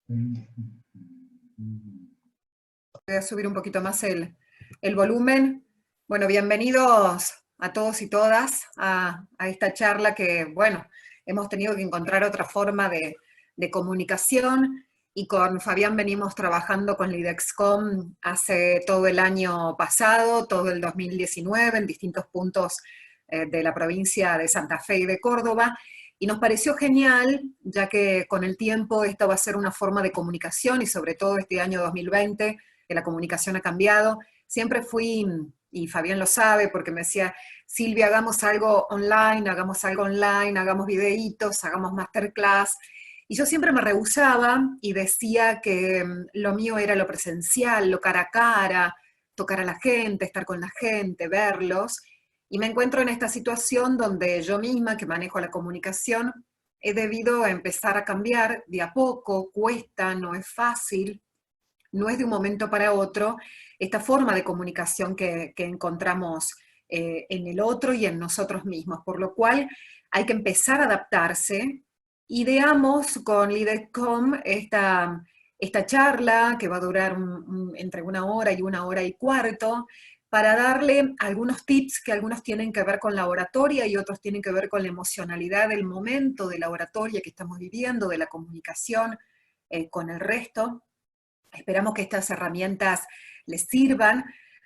Voy a subir un poquito más el volumen. Bueno, bienvenidos a todos y todas a esta charla que, bueno, hemos tenido que encontrar otra forma de comunicación, y con Fabián venimos trabajando con Lidexcom hace todo el año pasado, todo el 2019, en distintos puntos de la provincia de Santa Fe y de Córdoba, y nos pareció genial, ya que con el tiempo esto va a ser una forma de comunicación, y sobre todo este año 2020, que la comunicación ha cambiado. Siempre fui, y Fabián lo sabe, porque me decía, Silvia, hagamos algo online, hagamos videitos, hagamos masterclass. Y yo siempre me rehusaba y decía que lo mío era lo presencial, lo cara a cara, tocar a la gente, estar con la gente, verlos. Y me encuentro en esta situación donde yo misma, que manejo la comunicación, he debido empezar a cambiar de a poco, cuesta, no es fácil, no es de un momento para otro, esta forma de comunicación que encontramos en el otro y en nosotros mismos, por lo cual hay que empezar a adaptarse. Ideamos con Lidexcom esta charla que va a durar entre 1 hora y 1 hora y cuarto, para darle algunos tips que algunos tienen que ver con la oratoria y otros tienen que ver con la emocionalidad del momento de la oratoria que estamos viviendo, de la comunicación con el resto. Esperamos que estas herramientas les sirvan.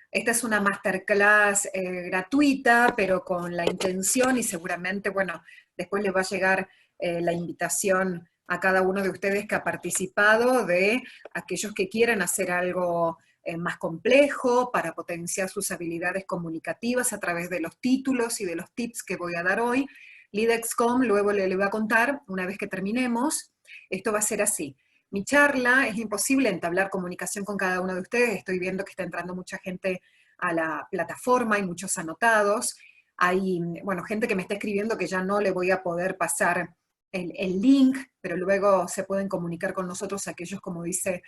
Esta es una masterclass gratuita, pero con la intención, y seguramente, bueno, después les va a llegar la invitación a cada uno de ustedes que ha participado, de aquellos que quieran hacer algo más complejo para potenciar sus habilidades comunicativas a través de los títulos y de los tips que voy a dar hoy. Lidexcom luego le voy a contar, una vez que terminemos, esto va a ser así. Mi charla, es imposible entablar comunicación con cada uno de ustedes, estoy viendo que está entrando mucha gente a la plataforma, hay muchos anotados, hay, bueno, gente que me está escribiendo que ya no le voy a poder pasar el link, pero luego se pueden comunicar con nosotros aquellos, como dice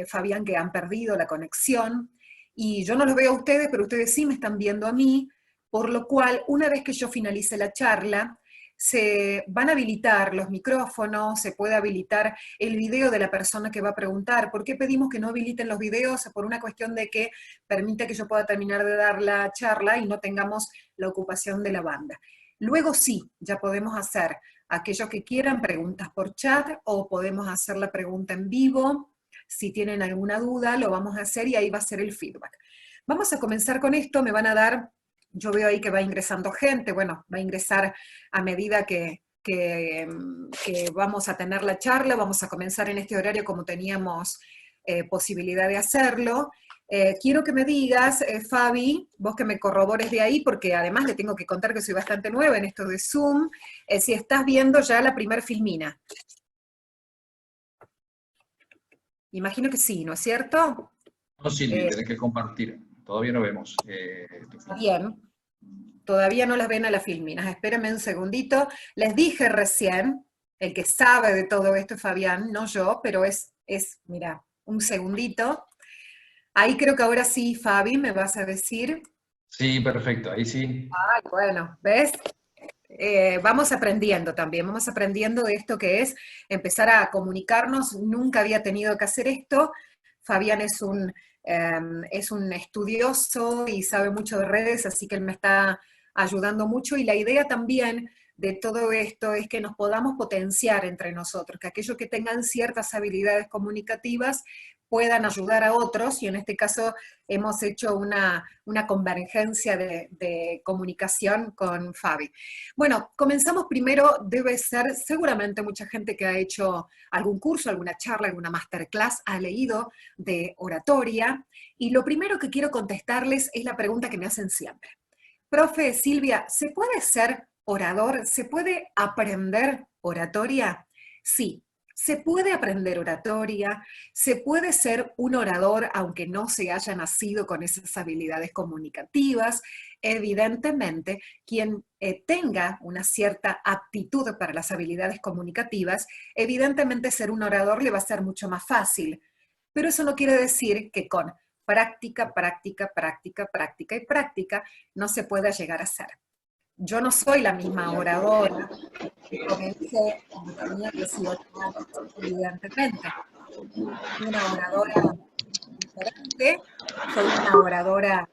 Fabián, que han perdido la conexión, y yo no los veo a ustedes, pero ustedes sí me están viendo a mí, por lo cual, una vez que yo finalice la charla, se van a habilitar los micrófonos, se puede habilitar el video de la persona que va a preguntar. ¿Por qué pedimos que no habiliten los videos? Por una cuestión de que permite que yo pueda terminar de dar la charla y no tengamos la ocupación de la banda. Luego sí, ya podemos hacer aquellos que quieran preguntas por chat, o podemos hacer la pregunta en vivo. Si tienen alguna duda, lo vamos a hacer y ahí va a ser el feedback. Vamos a comenzar con esto, me van a dar... Yo veo ahí que va ingresando gente, bueno, va a ingresar a medida que vamos a tener la charla. Vamos a comenzar en este horario como teníamos posibilidad de hacerlo. Quiero que me digas, Fabi, vos que me corrobores de ahí, porque además le tengo que contar que soy bastante nueva en esto de Zoom, si estás viendo ya la primer filmina. Imagino que sí, ¿no es cierto? No, Silvi, tenés que compartir. Todavía no vemos tu film. Bien. Todavía no las ven a las filminas. Espérenme un segundito. Les dije recién, el que sabe de todo esto es Fabián, no yo, pero mira, un segundito. Ahí creo que ahora sí, Fabi, me vas a decir. Sí, perfecto, ahí sí. Ay, bueno, ¿ves? Vamos aprendiendo también, vamos aprendiendo de esto que es empezar a comunicarnos. Nunca había tenido que hacer esto. Fabián es un estudioso y sabe mucho de redes, así que él me está ayudando mucho, y la idea también de todo esto es que nos podamos potenciar entre nosotros, que aquellos que tengan ciertas habilidades comunicativas puedan ayudar a otros, y en este caso hemos hecho una convergencia de comunicación con Fabi. Bueno, comenzamos primero. Debe ser seguramente mucha gente que ha hecho algún curso, alguna charla, alguna masterclass, ha leído de oratoria, y lo primero que quiero contestarles es la pregunta que me hacen siempre. Profe Silvia, ¿se puede ser orador? ¿Se puede aprender oratoria? Sí, se puede aprender oratoria, se puede ser un orador aunque no se haya nacido con esas habilidades comunicativas. Evidentemente, quien tenga una cierta aptitud para las habilidades comunicativas, evidentemente ser un orador le va a ser mucho más fácil. Pero eso no quiere decir que con práctica, práctica, práctica, práctica y práctica no se pueda llegar a hacer. Yo no soy la misma oradora que comencé cuando tenía 18 años, evidentemente. Soy una oradora diferente, soy una oradora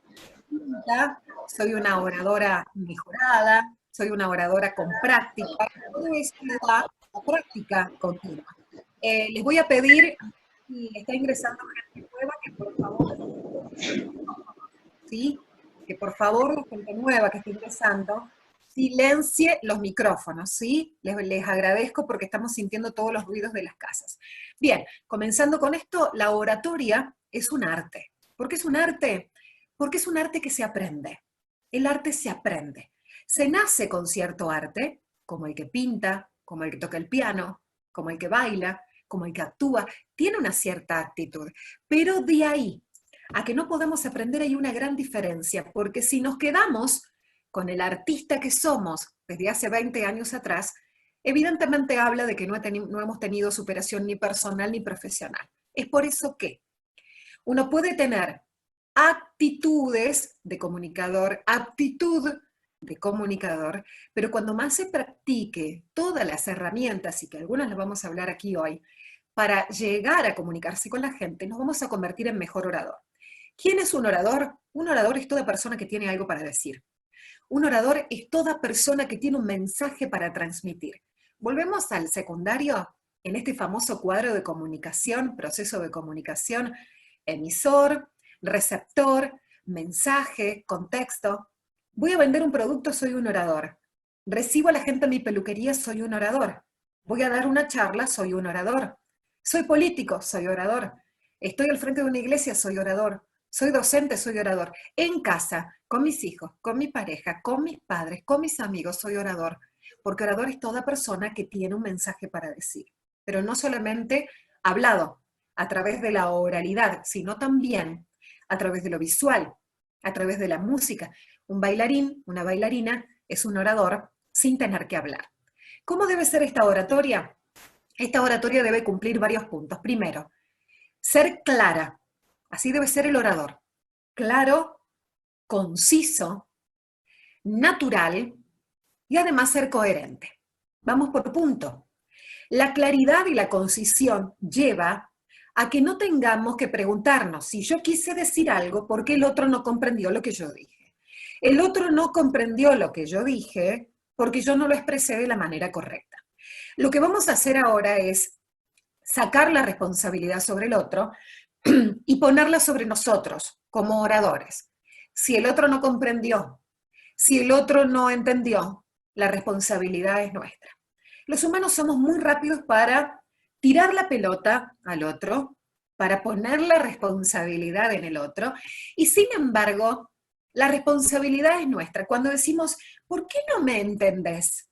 distinta, soy una oradora mejorada, soy una oradora con práctica, y todo eso le da la práctica continua. Les voy a pedir, si está ingresando gente nueva, que por favor, ¿sí? Que por favor la gente nueva que está ingresando, silencie los micrófonos, ¿sí? Les agradezco porque estamos sintiendo todos los ruidos de las casas. Bien, comenzando con esto, la oratoria es un arte. ¿Por qué es un arte? Porque es un arte que se aprende. El arte se aprende. Se nace con cierto arte, como el que pinta, como el que toca el piano, como el que baila, como el que actúa, tiene una cierta actitud, pero de ahí a que no podemos aprender hay una gran diferencia, porque si nos quedamos con el artista que somos desde hace 20 años atrás, evidentemente habla de que no hemos tenido superación ni personal ni profesional. Es por eso que uno puede tener actitudes de comunicador, aptitud de comunicador, pero cuando más se practique todas las herramientas, y que algunas las vamos a hablar aquí hoy, para llegar a comunicarse con la gente, nos vamos a convertir en mejor orador. ¿Quién es un orador? Un orador es toda persona que tiene algo para decir. Un orador es toda persona que tiene un mensaje para transmitir. Volvemos al secundario, en este famoso cuadro de comunicación, proceso de comunicación, emisor, receptor, mensaje, contexto. Voy a vender un producto, soy un orador. Recibo a la gente en mi peluquería, soy un orador. Voy a dar una charla, soy un orador. Soy político, soy orador. Estoy al frente de una iglesia, soy orador. Soy docente, soy orador. En casa, con mis hijos, con mi pareja, con mis padres, con mis amigos, soy orador. Porque orador es toda persona que tiene un mensaje para decir. Pero no solamente hablado, a través de la oralidad, sino también a través de lo visual, a través de la música. Un bailarín, una bailarina, es un orador sin tener que hablar. ¿Cómo debe ser esta oratoria? Esta oratoria debe cumplir varios puntos. Primero, ser clara. Así debe ser el orador. Claro, conciso, natural y además ser coherente. Vamos por punto. La claridad y la concisión lleva a que no tengamos que preguntarnos si yo quise decir algo, ¿por qué el otro no comprendió lo que yo dije? El otro no comprendió lo que yo dije porque yo no lo expresé de la manera correcta. Lo que vamos a hacer ahora es sacar la responsabilidad sobre el otro y ponerla sobre nosotros como oradores. Si el otro no comprendió, si el otro no entendió, la responsabilidad es nuestra. Los humanos somos muy rápidos para tirar la pelota al otro, para poner la responsabilidad en el otro, y sin embargo, la responsabilidad es nuestra. Cuando decimos, ¿por qué no me entendés?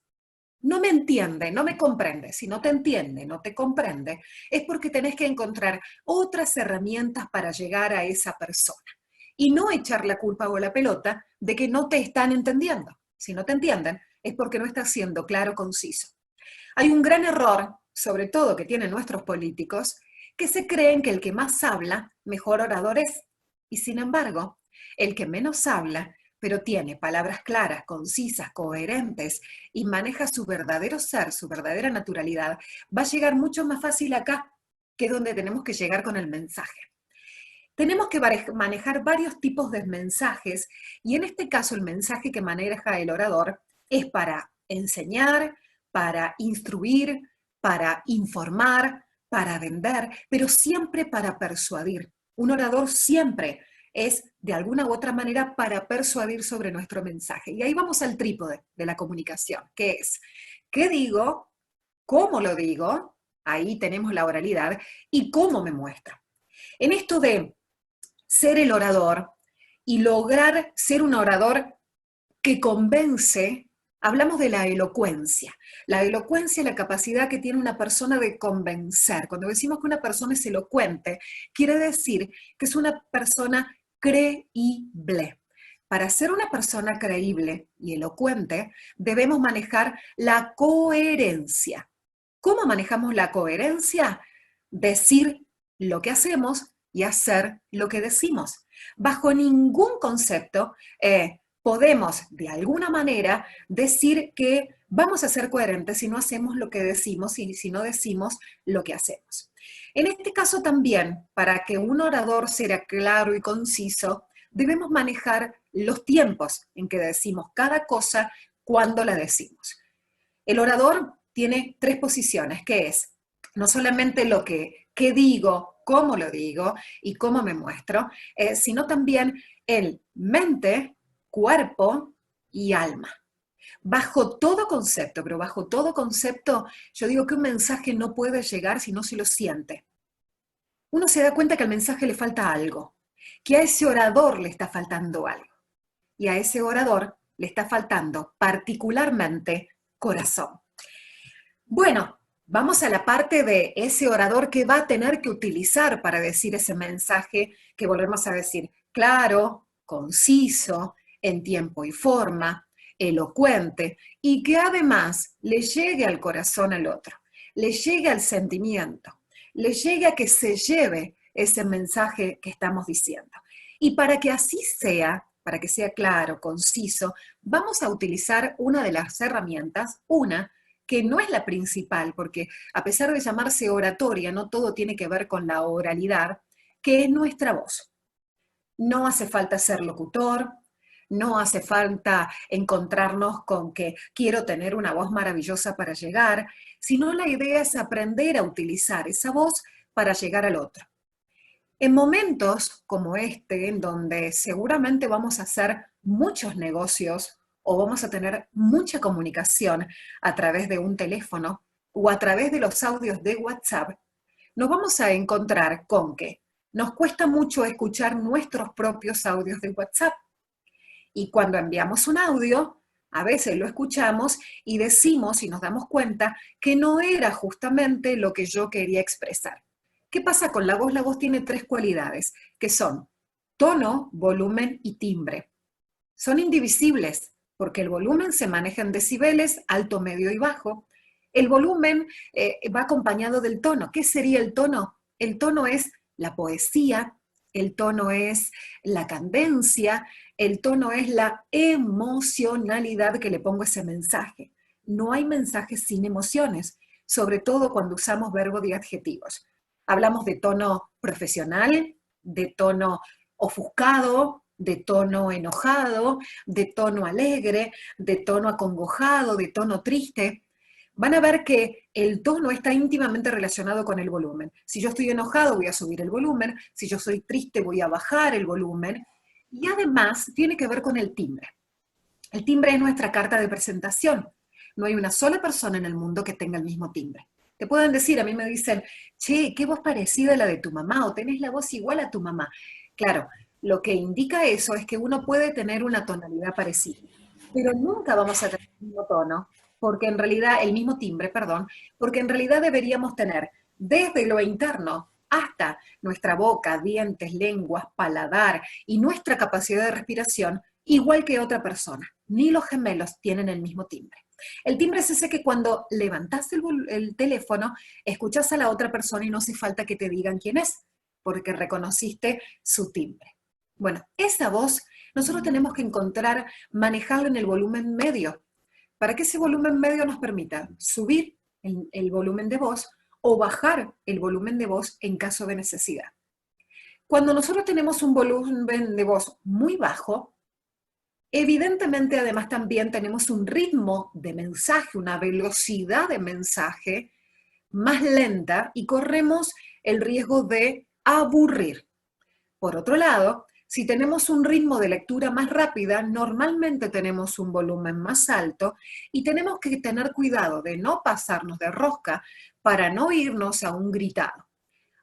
No me entiende, no me comprende. Si no te entiende, no te comprende, es porque tenés que encontrar otras herramientas para llegar a esa persona. Y no echar la culpa o la pelota de que no te están entendiendo. Si no te entienden, es porque no estás siendo claro, conciso. Hay un gran error, sobre todo que tienen nuestros políticos, que se creen que el que más habla, mejor orador es. Y sin embargo, el que menos habla, pero tiene palabras claras, concisas, coherentes y maneja su verdadero ser, su verdadera naturalidad, va a llegar mucho más fácil acá, que es donde tenemos que llegar con el mensaje. Tenemos que manejar varios tipos de mensajes y en este caso el mensaje que maneja el orador es para enseñar, para instruir, para informar, para vender, pero siempre para persuadir. Un orador siempre es de alguna u otra manera para persuadir sobre nuestro mensaje. Y ahí vamos al trípode de la comunicación, que es, ¿qué digo? ¿Cómo lo digo? Ahí tenemos la oralidad y cómo me muestro. En esto de ser el orador y lograr ser un orador que convence, hablamos de la elocuencia. La elocuencia es la capacidad que tiene una persona de convencer. Cuando decimos que una persona es elocuente, quiere decir que es una persona creíble. Para ser una persona creíble y elocuente, debemos manejar la coherencia. ¿Cómo manejamos la coherencia? Decir lo que hacemos y hacer lo que decimos. Bajo ningún concepto, podemos de alguna manera decir que vamos a ser coherentes si no hacemos lo que decimos y si no decimos lo que hacemos. En este caso también, para que un orador sea claro y conciso, debemos manejar los tiempos en que decimos cada cosa cuando la decimos. El orador tiene tres posiciones, que es no solamente lo que digo, cómo lo digo y cómo me muestro, sino también el mente, cuerpo y alma. Bajo todo concepto, pero bajo todo concepto, yo digo que un mensaje no puede llegar si no se lo siente. Uno se da cuenta que al mensaje le falta algo, que a ese orador le está faltando algo. Y a ese orador le está faltando particularmente corazón. Bueno, vamos a la parte de ese orador que va a tener que utilizar para decir ese mensaje que volvemos a decir claro, conciso, en tiempo y forma, elocuente, y que además le llegue al corazón al otro, le llegue al sentimiento, le llegue a que se lleve ese mensaje que estamos diciendo. Y para que así sea, para que sea claro, conciso, vamos a utilizar una de las herramientas, que no es la principal, porque a pesar de llamarse oratoria, no todo tiene que ver con la oralidad, que es nuestra voz. No hace falta ser locutor, no hace falta encontrarnos con que quiero tener una voz maravillosa para llegar, sino la idea es aprender a utilizar esa voz para llegar al otro. En momentos como este, en donde seguramente vamos a hacer muchos negocios o vamos a tener mucha comunicación a través de un teléfono o a través de los audios de WhatsApp, nos vamos a encontrar con que nos cuesta mucho escuchar nuestros propios audios de WhatsApp. Y cuando enviamos un audio, a veces lo escuchamos y decimos y nos damos cuenta que no era justamente lo que yo quería expresar. ¿Qué pasa con la voz? La voz tiene tres cualidades, que son tono, volumen y timbre. Son indivisibles, porque el volumen se maneja en decibeles, alto, medio y bajo. El volumen va acompañado del tono. ¿Qué sería el tono? El tono es la poesía, el tono es la cadencia, el tono es la emocionalidad que le pongo a ese mensaje. No hay mensajes sin emociones, sobre todo cuando usamos verbos y adjetivos. Hablamos de tono profesional, de tono ofuscado, de tono enojado, de tono alegre, de tono acongojado, de tono triste. Van a ver que el tono está íntimamente relacionado con el volumen. Si yo estoy enojado, voy a subir el volumen. Si yo soy triste, voy a bajar el volumen. Y además tiene que ver con el timbre. El timbre es nuestra carta de presentación. No hay una sola persona en el mundo que tenga el mismo timbre. Te pueden decir, a mí me dicen, che, qué voz parecida a la de tu mamá, o tenés la voz igual a tu mamá. Claro, lo que indica eso es que uno puede tener una tonalidad parecida, pero nunca vamos a tener el mismo tono, porque en realidad, el mismo timbre, perdón, porque en realidad deberíamos tener desde lo interno hasta nuestra boca, dientes, lenguas, paladar y nuestra capacidad de respiración, igual que otra persona. Ni los gemelos tienen el mismo timbre. El timbre es ese que cuando levantás el teléfono, escuchás a la otra persona y no hace falta que te digan quién es, porque reconociste su timbre. Bueno, esa voz nosotros tenemos que encontrar, manejarlo en el volumen medio, para que ese volumen medio nos permita subir el volumen de voz o bajar el volumen de voz en caso de necesidad. Cuando nosotros tenemos un volumen de voz muy bajo, evidentemente además también tenemos un ritmo de mensaje, una velocidad de mensaje más lenta y corremos el riesgo de aburrir. Por otro lado, si tenemos un ritmo de lectura más rápida, normalmente tenemos un volumen más alto y tenemos que tener cuidado de no pasarnos de rosca para no irnos a un gritado.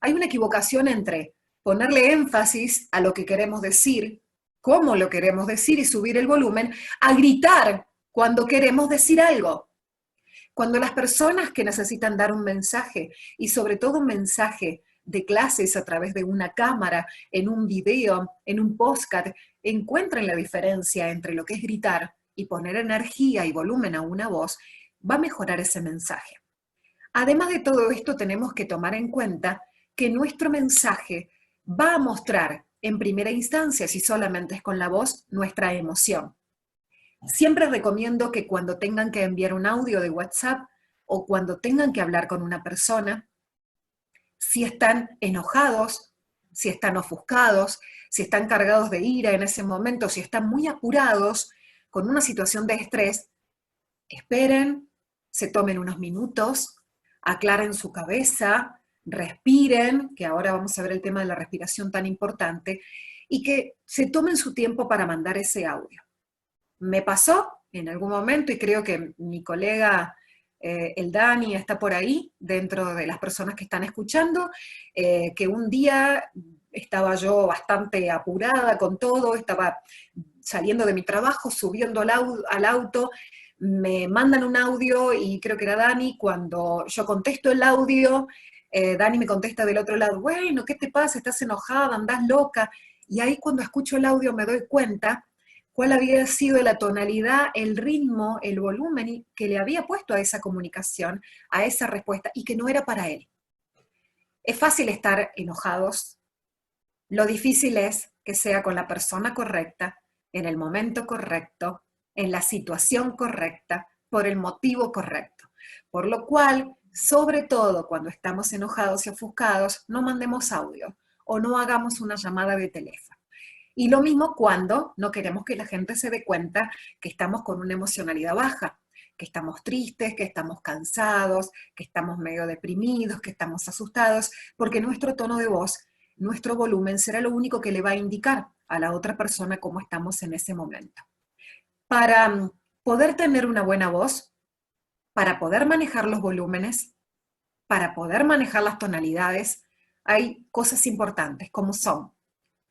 Hay una equivocación entre ponerle énfasis a lo que queremos decir, cómo lo queremos decir y subir el volumen, a gritar cuando queremos decir algo. Cuando las personas que necesitan dar un mensaje, y sobre todo un mensaje de clases a través de una cámara, en un video, en un podcast, encuentran la diferencia entre lo que es gritar y poner energía y volumen a una voz, va a mejorar ese mensaje. Además de todo esto, tenemos que tomar en cuenta que nuestro mensaje va a mostrar en primera instancia, si solamente es con la voz, nuestra emoción. Siempre recomiendo que cuando tengan que enviar un audio de WhatsApp o cuando tengan que hablar con una persona, si están enojados, si están ofuscados, si están cargados de ira en ese momento, si están muy apurados con una situación de estrés, esperen, se tomen unos minutos, aclaren su cabeza, respiren, que ahora vamos a ver el tema de la respiración tan importante, y que se tomen su tiempo para mandar ese audio. Me pasó en algún momento, y creo que mi colega el Dani está por ahí, dentro de las personas que están escuchando, que un día estaba yo bastante apurada con todo, estaba saliendo de mi trabajo, subiendo al auto, me mandan un audio y creo que era Dani, cuando yo contesto el audio, Dani me contesta del otro lado, bueno, ¿qué te pasa? ¿Estás enojada? ¿Andás loca? Y ahí cuando escucho el audio me doy cuenta cuál había sido la tonalidad, el ritmo, el volumen que le había puesto a esa comunicación, a esa respuesta, y que no era para él. Es fácil estar enojados, lo difícil es que sea con la persona correcta, en el momento correcto, en la situación correcta, por el motivo correcto. Por lo cual, sobre todo cuando estamos enojados y ofuscados, no mandemos audio o no hagamos una llamada de teléfono. Y lo mismo cuando no queremos que la gente se dé cuenta que estamos con una emocionalidad baja, que estamos tristes, que estamos cansados, que estamos medio deprimidos, que estamos asustados, porque nuestro tono de voz, nuestro volumen será lo único que le va a indicar a la otra persona cómo estamos en ese momento. Para poder tener una buena voz, para poder manejar los volúmenes, para poder manejar las tonalidades, hay cosas importantes como son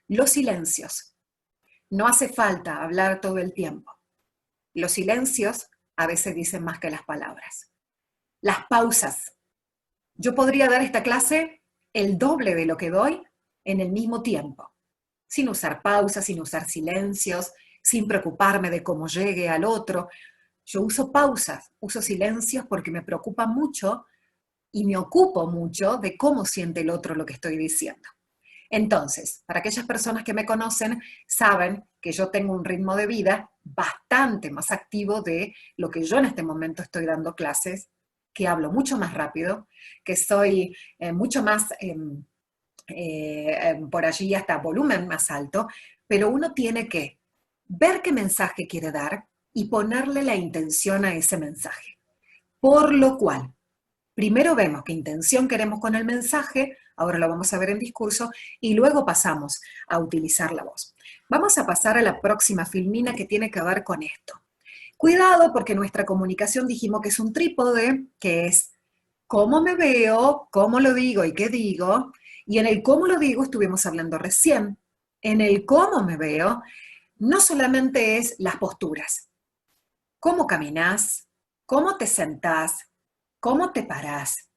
los silencios. No hace falta hablar todo el tiempo. Los silencios a veces dicen más que las palabras. Las pausas. Yo podría dar esta clase el doble de lo que doy en el mismo tiempo, sin usar pausas, sin usar silencios, sin preocuparme de cómo llegue al otro. Yo uso pausas, uso silencios porque me preocupa mucho y me ocupo mucho de cómo siente el otro lo que estoy diciendo. Entonces, para aquellas personas que me conocen, saben que yo tengo un ritmo de vida bastante más activo de lo que yo en este momento estoy dando clases, que hablo mucho más rápido, que soy mucho más por allí hasta volumen más alto, pero uno tiene que ver qué mensaje quiere dar y ponerle la intención a ese mensaje. Por lo cual, primero vemos qué intención queremos con el mensaje, ahora lo vamos a ver en discurso, y luego pasamos a utilizar la voz. Vamos a pasar a la próxima filmina que tiene que ver con esto. Cuidado porque nuestra comunicación dijimos que es un trípode, que es cómo me veo, cómo lo digo y qué digo, y en el cómo lo digo estuvimos hablando recién. En el cómo me veo, no solamente es las posturas, cómo caminás, cómo te sentás, cómo te parás,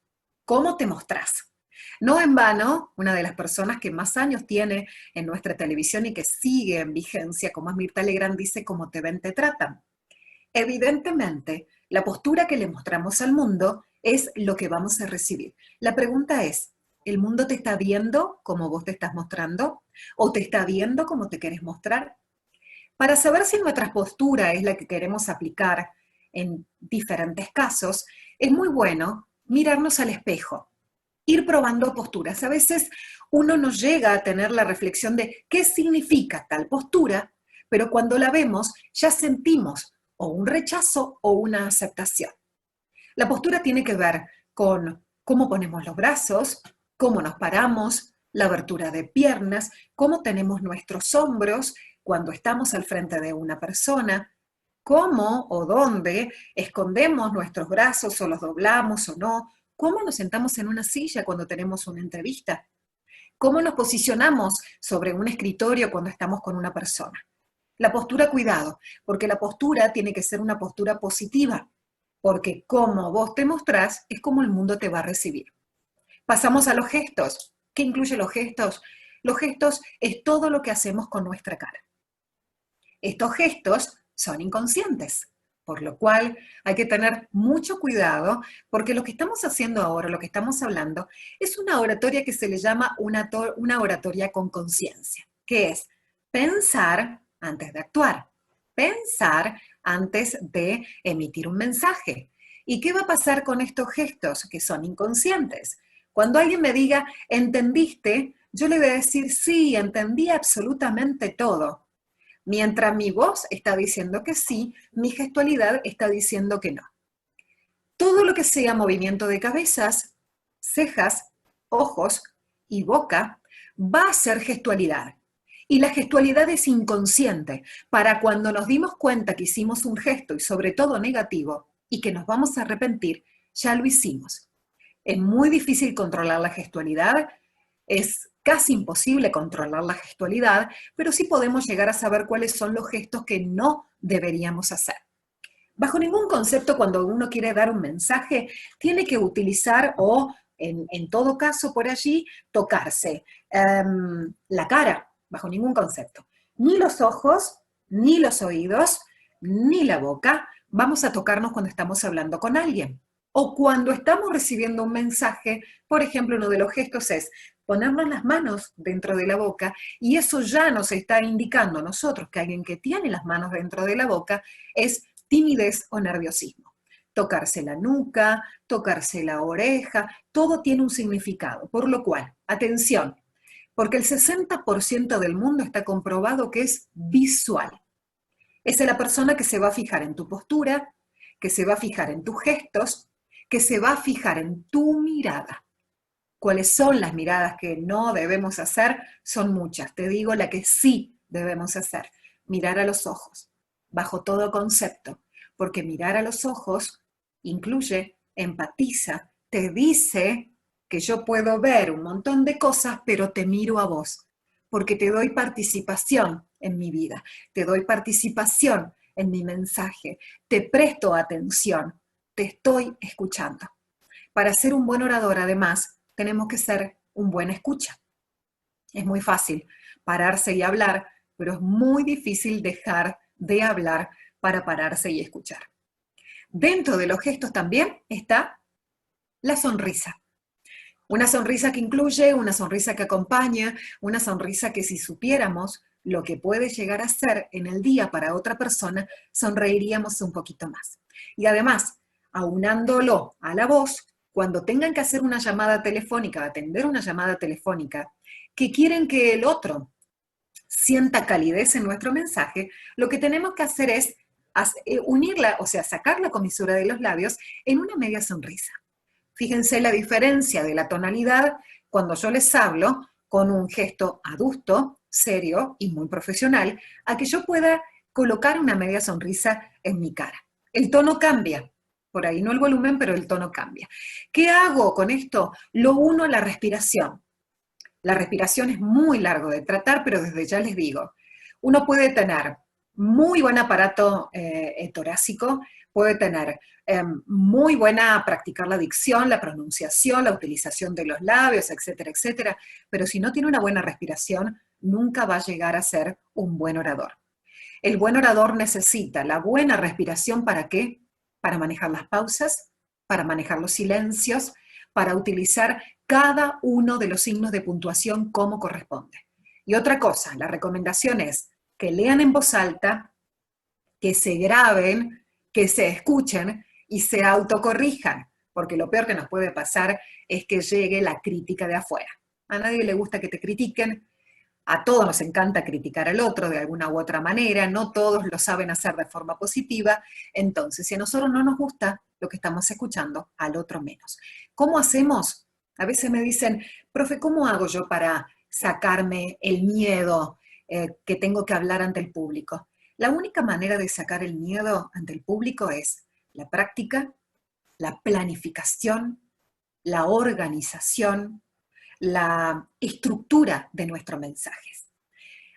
cómo te mostrás. No en vano, una de las personas que más años tiene en nuestra televisión y que sigue en vigencia, como es Mirta Legrand, dice, cómo te ven, te tratan. Evidentemente, la postura que le mostramos al mundo es lo que vamos a recibir. La pregunta es, ¿el mundo te está viendo como vos te estás mostrando? ¿O te está viendo como te querés mostrar? Para saber si nuestra postura es la que queremos aplicar en diferentes casos, es muy bueno mirarnos al espejo, ir probando posturas. A veces uno no llega a tener la reflexión de qué significa tal postura, pero cuando la vemos ya sentimos o un rechazo o una aceptación. La postura tiene que ver con cómo ponemos los brazos, cómo nos paramos, la abertura de piernas, cómo tenemos nuestros hombros cuando estamos al frente de una persona, cómo o dónde escondemos nuestros brazos o los doblamos o no, cómo nos sentamos en una silla cuando tenemos una entrevista, cómo nos posicionamos sobre un escritorio cuando estamos con una persona. La postura, cuidado, porque la postura tiene que ser una postura positiva, porque como vos te mostrás es como el mundo te va a recibir. Pasamos a los gestos. ¿Qué incluye los gestos? Los gestos es todo lo que hacemos con nuestra cara. Estos gestos son inconscientes, por lo cual hay que tener mucho cuidado porque lo que estamos haciendo ahora, lo que estamos hablando, es una oratoria que se le llama una oratoria con conciencia, que es pensar antes de actuar, pensar antes de emitir un mensaje. ¿Y qué va a pasar con estos gestos que son inconscientes? Cuando alguien me diga, ¿entendiste? Yo le voy a decir, sí, entendí absolutamente todo. Mientras mi voz está diciendo que sí, mi gestualidad está diciendo que no. Todo lo que sea movimiento de cabezas, cejas, ojos y boca va a ser gestualidad. Y la gestualidad es inconsciente. Para cuando nos dimos cuenta que hicimos un gesto y sobre todo negativo y que nos vamos a arrepentir, ya lo hicimos. Es muy difícil controlar la gestualidad, es casi imposible controlar la gestualidad, pero sí podemos llegar a saber cuáles son los gestos que no deberíamos hacer. Bajo ningún concepto, cuando uno quiere dar un mensaje, tiene que utilizar o, en todo caso, por allí, tocarse la cara, bajo ningún concepto. Ni los ojos, ni los oídos, ni la boca. Vamos a tocarnos cuando estamos hablando con alguien. O cuando estamos recibiendo un mensaje, por ejemplo, uno de los gestos es ponernos las manos dentro de la boca y eso ya nos está indicando a nosotros que alguien que tiene las manos dentro de la boca es timidez o nerviosismo. Tocarse la nuca, tocarse la oreja, todo tiene un significado. Por lo cual, atención, porque el 60% del mundo está comprobado que es visual. Es la persona que se va a fijar en tu postura, que se va a fijar en tus gestos, que se va a fijar en tu mirada. ¿Cuáles son las miradas que no debemos hacer? Son muchas. Te digo la que sí debemos hacer. Mirar a los ojos, bajo todo concepto, porque mirar a los ojos incluye, empatiza, te dice que yo puedo ver un montón de cosas, pero te miro a vos, porque te doy participación en mi vida, te doy participación en mi mensaje, te presto atención, te estoy escuchando. Para ser un buen orador, además, tenemos que ser un buen escucha. Es muy fácil pararse y hablar, pero es muy difícil dejar de hablar para pararse y escuchar. Dentro de los gestos también está la sonrisa. Una sonrisa que incluye, una sonrisa que acompaña, una sonrisa que si supiéramos lo que puede llegar a ser en el día para otra persona, sonreiríamos un poquito más. Y además, aunándolo a la voz, cuando tengan que hacer una llamada telefónica, atender una llamada telefónica, que quieren que el otro sienta calidez en nuestro mensaje, lo que tenemos que hacer es unirla, o sea, sacar la comisura de los labios en una media sonrisa. Fíjense la diferencia de la tonalidad cuando yo les hablo con un gesto adusto, serio y muy profesional, a que yo pueda colocar una media sonrisa en mi cara. El tono cambia, por ahí no el volumen, pero el tono cambia. ¿Qué hago con esto? Lo uno a la respiración. La respiración es muy largo de tratar, pero desde ya les digo, uno puede tener muy buen aparato torácico, puede tener muy buena practicar la dicción, la pronunciación, la utilización de los labios, etcétera, etcétera, pero si no tiene una buena respiración, nunca va a llegar a ser un buen orador. El buen orador necesita la buena respiración, ¿para qué? Para manejar las pausas, para manejar los silencios, para utilizar cada uno de los signos de puntuación como corresponde. Y otra cosa, la recomendación es que lean en voz alta, que se graben, que se escuchen y se autocorrijan, porque lo peor que nos puede pasar es que llegue la crítica de afuera. A nadie le gusta que te critiquen, a todos nos encanta criticar al otro de alguna u otra manera, no todos lo saben hacer de forma positiva, entonces si a nosotros no nos gusta lo que estamos escuchando, al otro menos. ¿Cómo hacemos? A veces me dicen, profe, ¿cómo hago yo para sacarme el miedo que tengo que hablar ante el público? La única manera de sacar el miedo ante el público es la práctica, la planificación, la organización, la estructura de nuestros mensajes.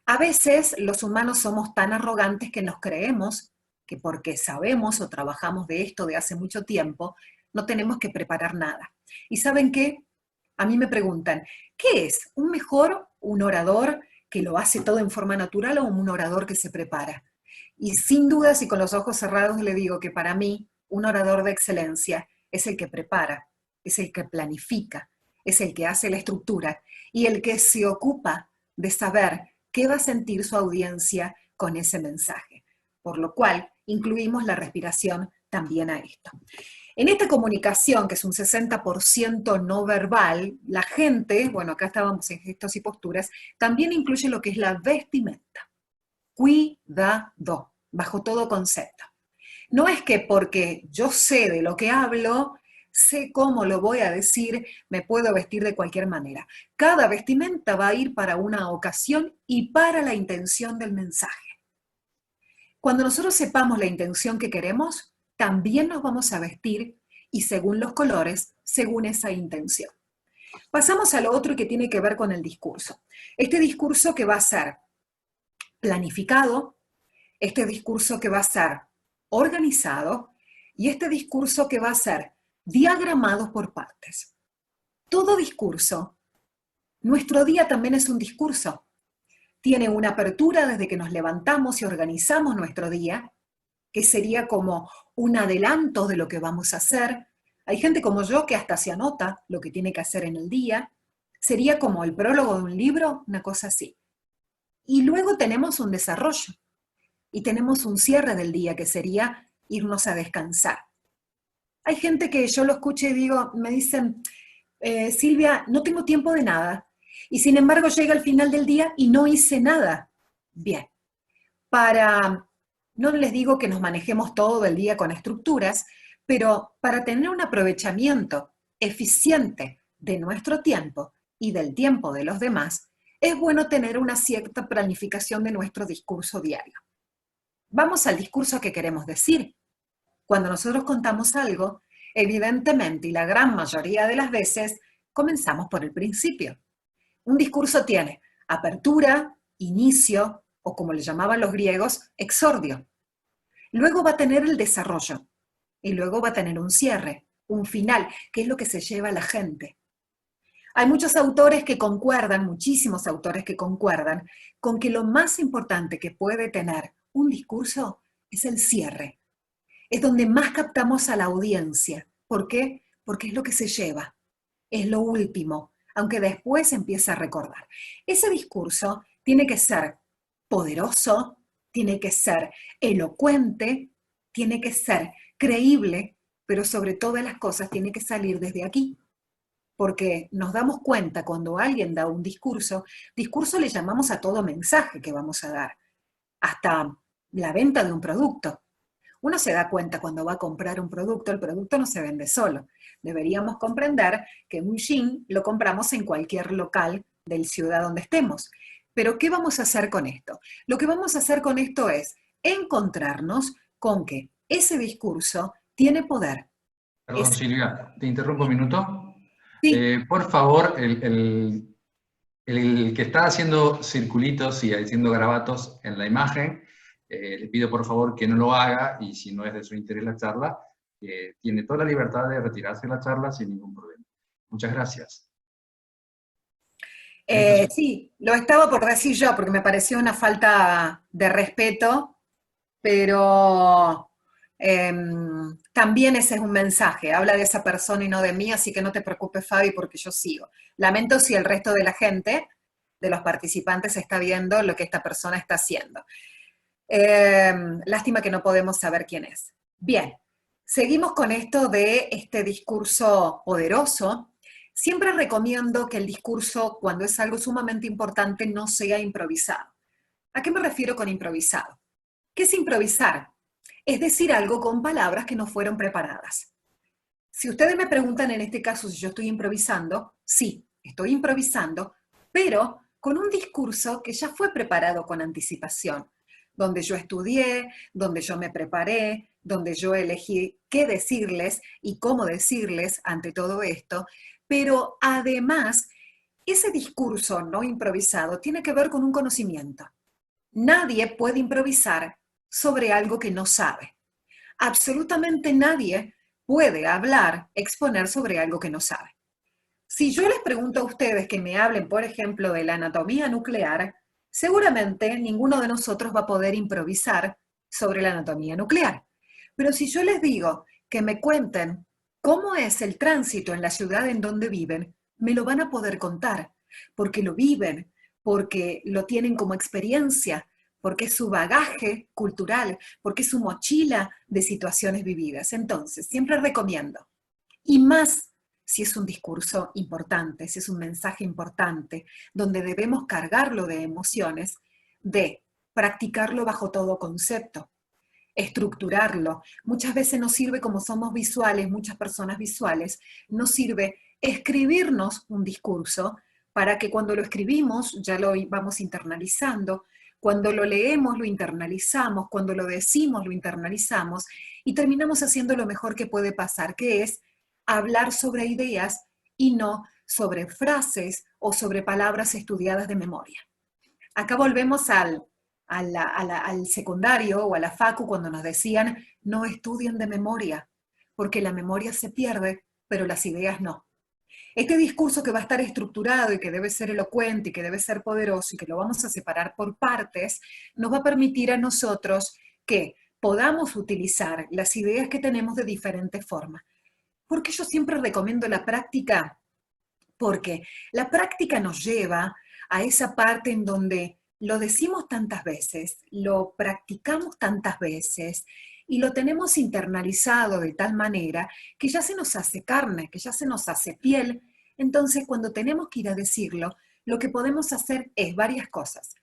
A veces los humanos somos tan arrogantes que nos creemos que porque sabemos o trabajamos de esto de hace mucho tiempo, no tenemos que preparar nada. ¿Y saben qué? A mí me preguntan, ¿qué es? ¿Un orador que lo hace todo en forma natural o un orador que se prepara? Y sin dudas y con los ojos cerrados le digo que para mí un orador de excelencia es el que prepara, es el que planifica, es el que hace la estructura y el que se ocupa de saber qué va a sentir su audiencia con ese mensaje. por lo cual incluimos la respiración también a esto. En esta comunicación, que es un 60% no verbal, la gente, bueno, acá estábamos en gestos y posturas, también incluye lo que es la vestimenta. Cuidado, bajo todo concepto. No es que porque yo sé de lo que hablo, sé cómo lo voy a decir, me puedo vestir de cualquier manera. Cada vestimenta va a ir para una ocasión y para la intención del mensaje. Cuando nosotros sepamos la intención que queremos, también nos vamos a vestir y según los colores, según esa intención. Pasamos a lo otro que tiene que ver con el discurso. Este discurso que va a ser planificado, este discurso que va a ser organizado y este discurso que va a ser diagramado por partes. Todo discurso, nuestro día también es un discurso. Tiene una apertura desde que nos levantamos y organizamos nuestro día, que sería como un adelanto de lo que vamos a hacer. Hay gente como yo que hasta se anota lo que tiene que hacer en el día. Sería como el prólogo de un libro, una cosa así. Y luego tenemos un desarrollo. Y tenemos un cierre del día, que sería irnos a descansar. Hay gente que yo lo escucho y digo, me dicen, Silvia, no tengo tiempo de nada. Y sin embargo llega al final del día y no hice nada. Bien, no les digo que nos manejemos todo el día con estructuras, pero para tener un aprovechamiento eficiente de nuestro tiempo y del tiempo de los demás, es bueno tener una cierta planificación de nuestro discurso diario. Vamos al discurso que queremos decir. Cuando nosotros contamos algo, evidentemente, y la gran mayoría de las veces, comenzamos por el principio. Un discurso tiene apertura, inicio, o como le llamaban los griegos, exordio. Luego va a tener el desarrollo, y luego va a tener un cierre, un final, que es lo que se lleva a la gente. Hay muchos autores que concuerdan, muchísimos autores que concuerdan, con que lo más importante que puede tener un discurso es el cierre. Es donde más captamos a la audiencia. ¿Por qué? Porque es lo que se lleva, es lo último, aunque después empieza a recordar. Ese discurso tiene que ser poderoso, tiene que ser elocuente, tiene que ser creíble, pero sobre todas las cosas tiene que salir desde aquí. Porque nos damos cuenta cuando alguien da un discurso le llamamos a todo mensaje que vamos a dar, hasta la venta de un producto. Uno se da cuenta cuando va a comprar un producto, el producto no se vende solo. Deberíamos comprender que un jean lo compramos en cualquier local del ciudad donde estemos. Pero ¿qué vamos a hacer con esto? Lo que vamos a hacer con esto es encontrarnos con que ese discurso tiene poder. Perdón, Silvia, te interrumpo un minuto. Sí. Por favor, el que está haciendo circulitos y haciendo garabatos en la imagen, le pido por favor que no lo haga, y si no es de su interés la charla, tiene toda la libertad de retirarse de la charla sin ningún problema. Muchas gracias. Sí, lo estaba por decir yo, porque me pareció una falta de respeto, pero también ese es un mensaje, habla de esa persona y no de mí, así que no te preocupes, Fabi, porque yo sigo. Lamento si el resto de la gente, de los participantes, está viendo lo que esta persona está haciendo. Lástima que no podemos saber quién es. Bien, seguimos con esto de este discurso poderoso. Siempre recomiendo que el discurso, cuando es algo sumamente importante, no sea improvisado. ¿A qué me refiero con improvisado? ¿Qué es improvisar? Es decir algo con palabras que no fueron preparadas. Si ustedes me preguntan en este caso si yo estoy improvisando, sí, estoy improvisando, pero con un discurso que ya fue preparado con anticipación, donde yo estudié, donde yo me preparé, donde yo elegí qué decirles y cómo decirles ante todo esto, pero además ese discurso no improvisado tiene que ver con un conocimiento. Nadie puede improvisar sobre algo que no sabe. Absolutamente nadie puede hablar, exponer sobre algo que no sabe. Si yo les pregunto a ustedes que me hablen, por ejemplo, de la anatomía nuclear, seguramente ninguno de nosotros va a poder improvisar sobre la anatomía nuclear. Pero si yo les digo que me cuenten cómo es el tránsito en la ciudad en donde viven, me lo van a poder contar, porque lo viven, porque lo tienen como experiencia, porque es su bagaje cultural, porque es su mochila de situaciones vividas. Entonces, siempre recomiendo, y más si es un discurso importante, si es un mensaje importante, donde debemos cargarlo de emociones, de practicarlo bajo todo concepto, estructurarlo. Muchas veces nos sirve, como somos visuales, muchas personas visuales, nos sirve escribirnos un discurso para que cuando lo escribimos ya lo vamos internalizando, cuando lo leemos lo internalizamos, cuando lo decimos lo internalizamos y terminamos haciendo lo mejor que puede pasar, que es hablar sobre ideas y no sobre frases o sobre palabras estudiadas de memoria. Acá volvemos al secundario o a la facu cuando nos decían no estudien de memoria, porque la memoria se pierde, pero las ideas no. Este discurso que va a estar estructurado y que debe ser elocuente y que debe ser poderoso y que lo vamos a separar por partes, nos va a permitir a nosotros que podamos utilizar las ideas que tenemos de diferentes formas. ¿Por qué yo siempre recomiendo la práctica? Porque la práctica nos lleva a esa parte en donde lo decimos tantas veces, lo practicamos tantas veces y lo tenemos internalizado de tal manera que ya se nos hace carne, que ya se nos hace piel. Entonces, cuando tenemos que ir a decirlo, lo que podemos hacer es varias cosas.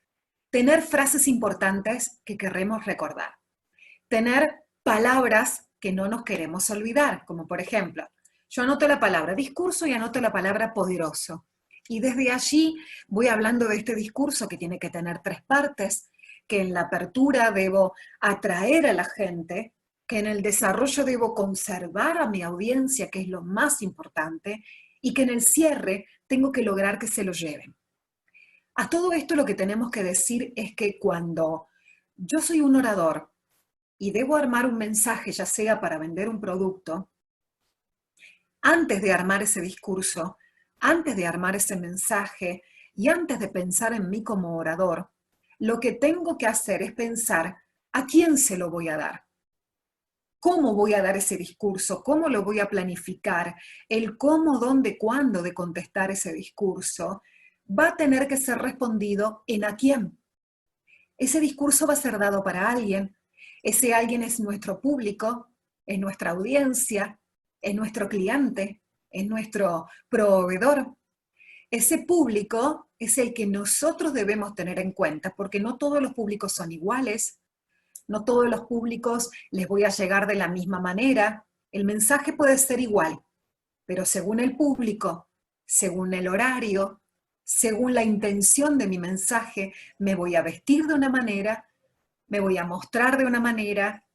Tener frases importantes que queremos recordar. Tener palabras que no nos queremos olvidar, como por ejemplo, yo anoto la palabra discurso y anoto la palabra poderoso. Y desde allí voy hablando de este discurso que tiene que tener 3 partes, que en la apertura debo atraer a la gente, que en el desarrollo debo conservar a mi audiencia, que es lo más importante, y que en el cierre tengo que lograr que se lo lleven. A todo esto lo que tenemos que decir es que cuando yo soy un orador y debo armar un mensaje, ya sea para vender un producto, antes de armar ese discurso, antes de armar ese mensaje y antes de pensar en mí como orador, lo que tengo que hacer es pensar a quién se lo voy a dar, cómo voy a dar ese discurso, cómo lo voy a planificar, el cómo, dónde, cuándo de contestar ese discurso, va a tener que ser respondido en a quién. Ese discurso va a ser dado para alguien, ese alguien es nuestro público, es nuestra audiencia, es nuestro cliente, es nuestro proveedor. Ese público es el que nosotros debemos tener en cuenta, porque no todos los públicos son iguales, no todos los públicos les voy a llegar de la misma manera. El mensaje puede ser igual, pero según el público, según el horario, según la intención de mi mensaje, me voy a vestir de una manera, me voy a mostrar de una manera,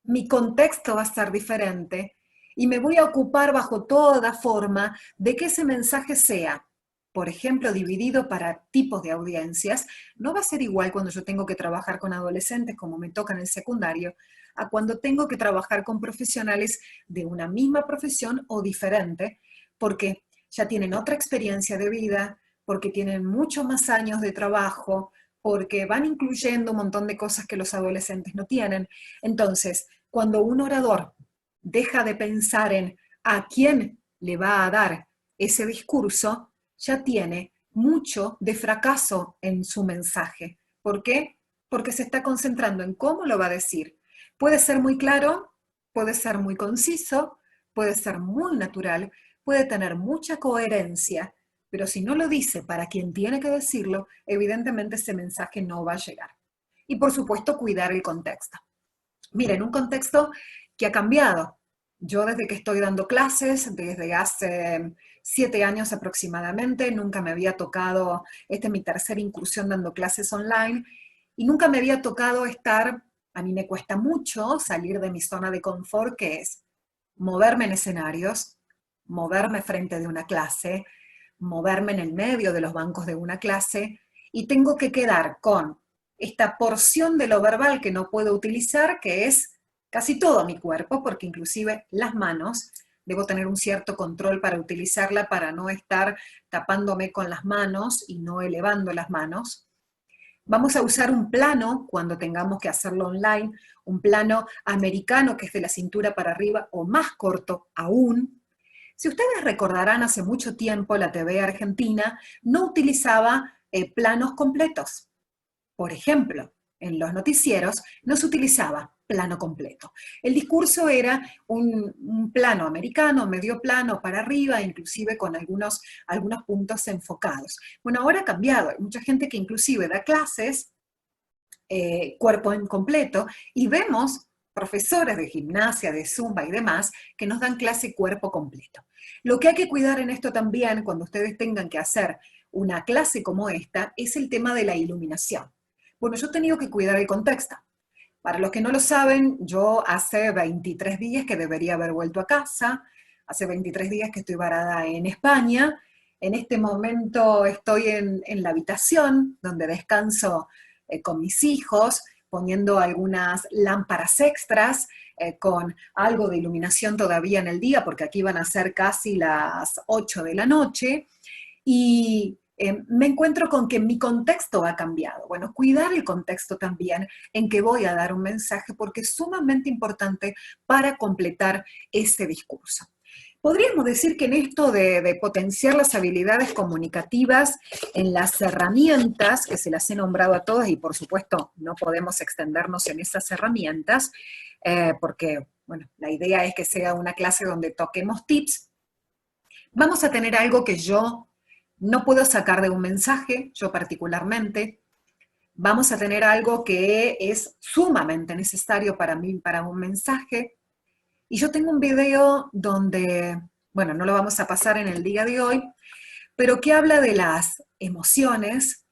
mi contexto va a estar diferente y me voy a ocupar bajo toda forma de que ese mensaje sea, por ejemplo, dividido para tipos de audiencias. No va a ser igual cuando yo tengo que trabajar con adolescentes, como me toca en el secundario, a cuando tengo que trabajar con profesionales de una misma profesión o diferente, porque ya tienen otra experiencia de vida, porque tienen muchos más años de trabajo, porque van incluyendo un montón de cosas que los adolescentes no tienen. Entonces, cuando un orador deja de pensar en a quién le va a dar ese discurso, ya tiene mucho de fracaso en su mensaje. ¿Por qué? Porque se está concentrando en cómo lo va a decir. Puede ser muy claro, puede ser muy conciso, puede ser muy natural, puede tener mucha coherencia, pero si no lo dice para quien tiene que decirlo, evidentemente ese mensaje no va a llegar. Y por supuesto, cuidar el contexto. Miren, un contexto que ha cambiado. Yo desde que estoy dando clases, desde hace 7 años aproximadamente, nunca me había tocado, esta es mi tercera incursión dando clases online, y nunca me había tocado estar, a mí me cuesta mucho salir de mi zona de confort, que es moverme en escenarios, moverme frente de una clase, moverme en el medio de los bancos de una clase, y tengo que quedar con esta porción de lo verbal que no puedo utilizar, que es casi todo mi cuerpo, porque inclusive las manos, debo tener un cierto control para utilizarla, para no estar tapándome con las manos y no elevando las manos. Vamos a usar un plano cuando tengamos que hacerlo online, un plano americano que es de la cintura para arriba o más corto aún. Si ustedes recordarán, hace mucho tiempo la TV argentina no utilizaba planos completos. Por ejemplo, en los noticieros, no se utilizaba plano completo. El discurso era un plano americano, medio plano para arriba, inclusive con algunos puntos enfocados. Bueno, ahora ha cambiado. Hay mucha gente que inclusive da clases cuerpo en completo, y vemos profesores de gimnasia, de zumba y demás, que nos dan clase cuerpo completo. Lo que hay que cuidar en esto también, cuando ustedes tengan que hacer una clase como esta, es el tema de la iluminación. Bueno, yo he tenido que cuidar el contexto. Para los que no lo saben, yo hace 23 días que debería haber vuelto a casa, hace 23 días que estoy varada en España. En este momento estoy en la habitación donde descanso con mis hijos, poniendo algunas lámparas extras, con algo de iluminación todavía en el día, porque aquí van a ser casi las 8 de la noche, y me encuentro con que mi contexto ha cambiado. Bueno, cuidar el contexto también en que voy a dar un mensaje, porque es sumamente importante para completar ese discurso. Podríamos decir que en esto de potenciar las habilidades comunicativas, en las herramientas, que se las he nombrado a todas, y por supuesto no podemos extendernos en esas herramientas, porque, bueno, la idea es que sea una clase donde toquemos tips, vamos a tener algo que yo no puedo sacar de un mensaje, yo particularmente. Vamos a tener algo que es sumamente necesario para mí, para un mensaje. Y yo tengo un video donde, bueno, no lo vamos a pasar en el día de hoy, pero que habla de las emociones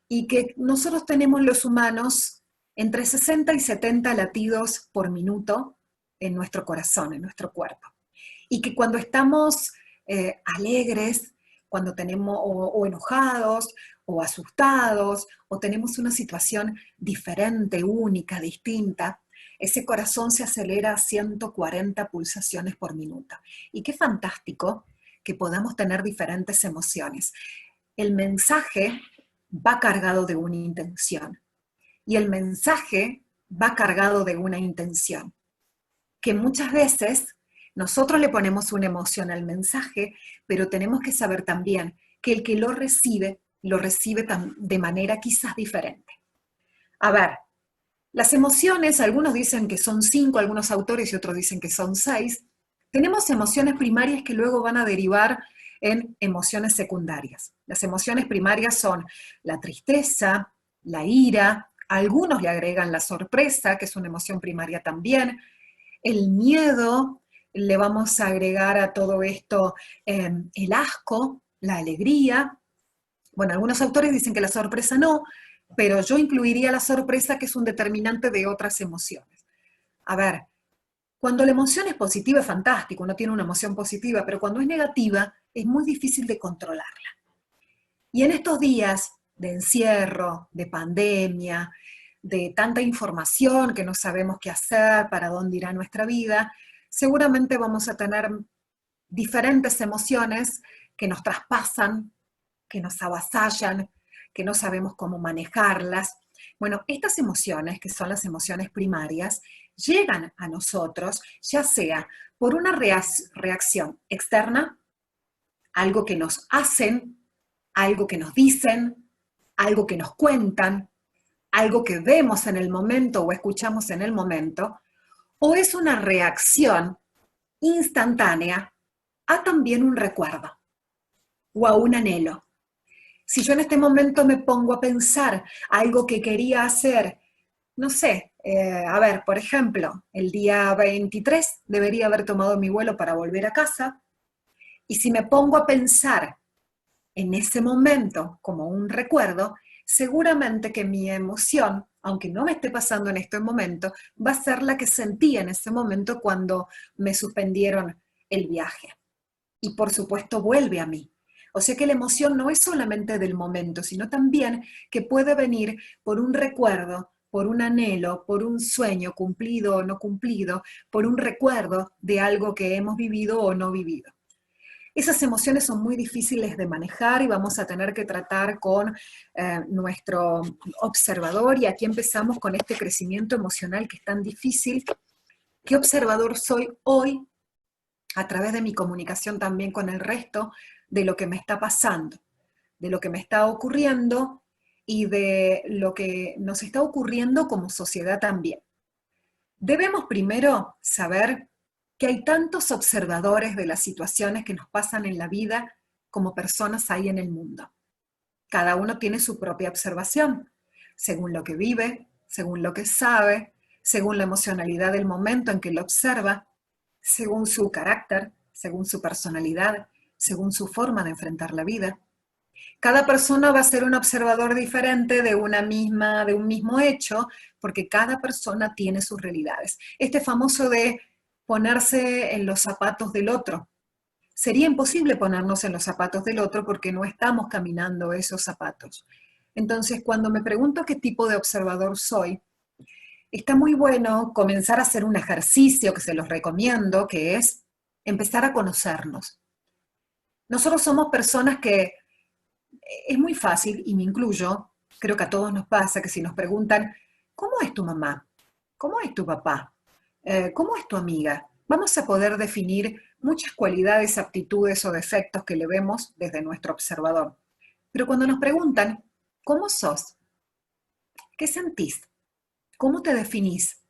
y que nosotros tenemos los humanos entre 60 y 70 latidos por minuto en nuestro corazón, en nuestro cuerpo. Y que cuando estamos alegres, cuando tenemos o enojados o asustados o tenemos una situación diferente, única, distinta, ese corazón se acelera a 140 pulsaciones por minuto. Y qué fantástico que podamos tener diferentes emociones. El mensaje va cargado de una intención. Y el mensaje va cargado de una intención. Que muchas veces nosotros le ponemos una emoción al mensaje, pero tenemos que saber también que el que lo recibe de manera quizás diferente. A ver, las emociones, algunos dicen que son 5, algunos autores y otros dicen que son 6. Tenemos emociones primarias que luego van a derivar en emociones secundarias. Las emociones primarias son la tristeza, la ira, algunos le agregan la sorpresa, que es una emoción primaria también, el miedo, le vamos a agregar a todo esto el asco, la alegría. Bueno, algunos autores dicen que la sorpresa no, pero yo incluiría la sorpresa, que es un determinante de otras emociones. A ver, cuando la emoción es positiva es fantástico, uno tiene una emoción positiva, pero cuando es negativa es muy difícil de controlarla. Y en estos días de encierro, de pandemia, de tanta información que no sabemos qué hacer, para dónde irá nuestra vida, seguramente vamos a tener diferentes emociones que nos traspasan, que nos avasallan, que no sabemos cómo manejarlas. Bueno, estas emociones, que son las emociones primarias, llegan a nosotros ya sea por una reacción externa, algo que nos hacen, algo que nos dicen, algo que nos cuentan, algo que vemos en el momento o escuchamos en el momento, o es una reacción instantánea a también un recuerdo o a un anhelo. Si yo en este momento me pongo a pensar algo que quería hacer, no sé, a ver, por ejemplo, el día 23 debería haber tomado mi vuelo para volver a casa, y si me pongo a pensar en ese momento como un recuerdo, seguramente que mi emoción, aunque no me esté pasando en este momento, va a ser la que sentí en ese momento cuando me suspendieron el viaje. Y por supuesto vuelve a mí. O sea que la emoción no es solamente del momento, sino también que puede venir por un recuerdo, por un anhelo, por un sueño cumplido o no cumplido, por un recuerdo de algo que hemos vivido o no vivido. Esas emociones son muy difíciles de manejar y vamos a tener que tratar con nuestro observador, y aquí empezamos con este crecimiento emocional que es tan difícil. ¿Qué observador soy hoy a través de mi comunicación también con el resto de lo que me está pasando, de lo que me está ocurriendo, y de lo que nos está ocurriendo como sociedad también. Debemos primero saber que hay tantos observadores de las situaciones que nos pasan en la vida como personas hay en el mundo. Cada uno tiene su propia observación, según lo que vive, según lo que sabe, según la emocionalidad del momento en que lo observa, según su carácter, según su personalidad, según su forma de enfrentar la vida. Cada persona va a ser un observador diferente de un mismo hecho, porque cada persona tiene sus realidades. Este famoso de ponerse en los zapatos del otro. Sería imposible ponernos en los zapatos del otro porque no estamos caminando esos zapatos. Entonces, cuando me pregunto qué tipo de observador soy, está muy bueno comenzar a hacer un ejercicio que se los recomiendo, que es empezar a conocernos. Nosotros somos personas que es muy fácil, y me incluyo, creo que a todos nos pasa, que si nos preguntan, ¿cómo es tu mamá? ¿Cómo es tu papá? ¿Cómo es tu amiga? Vamos a poder definir muchas cualidades, aptitudes o defectos que le vemos desde nuestro observador. Pero cuando nos preguntan, ¿cómo sos? ¿Qué sentís? ¿Cómo te definís?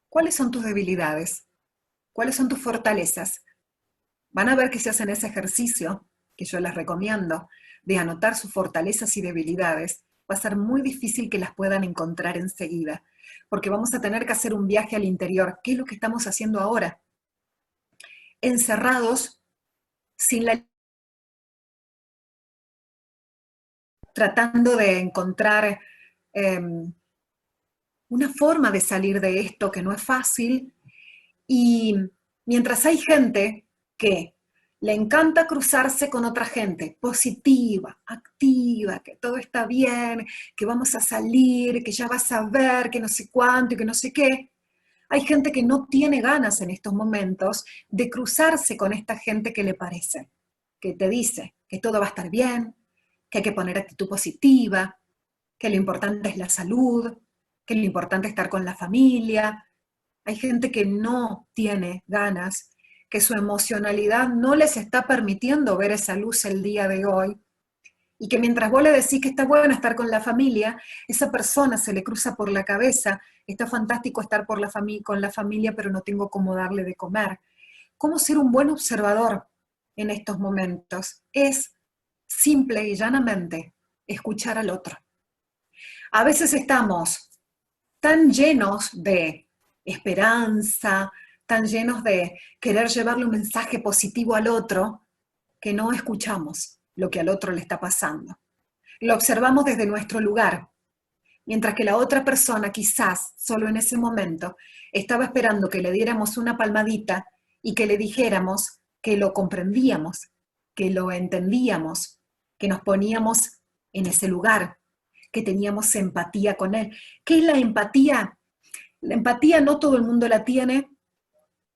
¿Cuáles son tus debilidades? ¿Cuáles son tus fortalezas? Van a ver que si hacen ese ejercicio, que yo les recomiendo, de anotar sus fortalezas y debilidades, va a ser muy difícil que las puedan encontrar enseguida, porque vamos a tener que hacer un viaje al interior. ¿Qué es lo que estamos haciendo ahora? Encerrados, sin la... tratando de encontrar una forma de salir de esto que no es fácil, y mientras hay gente que le encanta cruzarse con otra gente, positiva, activa, que todo está bien, que vamos a salir, que ya vas a ver, que no sé cuánto y que no sé qué. Hay gente que no tiene ganas en estos momentos de cruzarse con esta gente que le parece, que te dice que todo va a estar bien, que hay que poner actitud positiva, que lo importante es la salud, que lo importante es estar con la familia. Hay gente que no tiene ganas, que su emocionalidad no les está permitiendo ver esa luz el día de hoy, y que mientras vos le decís que está bueno estar con la familia, esa persona se le cruza por la cabeza, está fantástico estar con la familia, pero no tengo cómo darle de comer. ¿Cómo ser un buen observador en estos momentos? Es simple y llanamente escuchar al otro. A veces estamos tan llenos de esperanza, tan llenos de querer llevarle un mensaje positivo al otro, que no escuchamos lo que al otro le está pasando. Lo observamos desde nuestro lugar, mientras que la otra persona quizás solo en ese momento estaba esperando que le diéramos una palmadita y que le dijéramos que lo comprendíamos, que lo entendíamos, que nos poníamos en ese lugar, que teníamos empatía con él. ¿Qué es la empatía? La empatía no todo el mundo la tiene.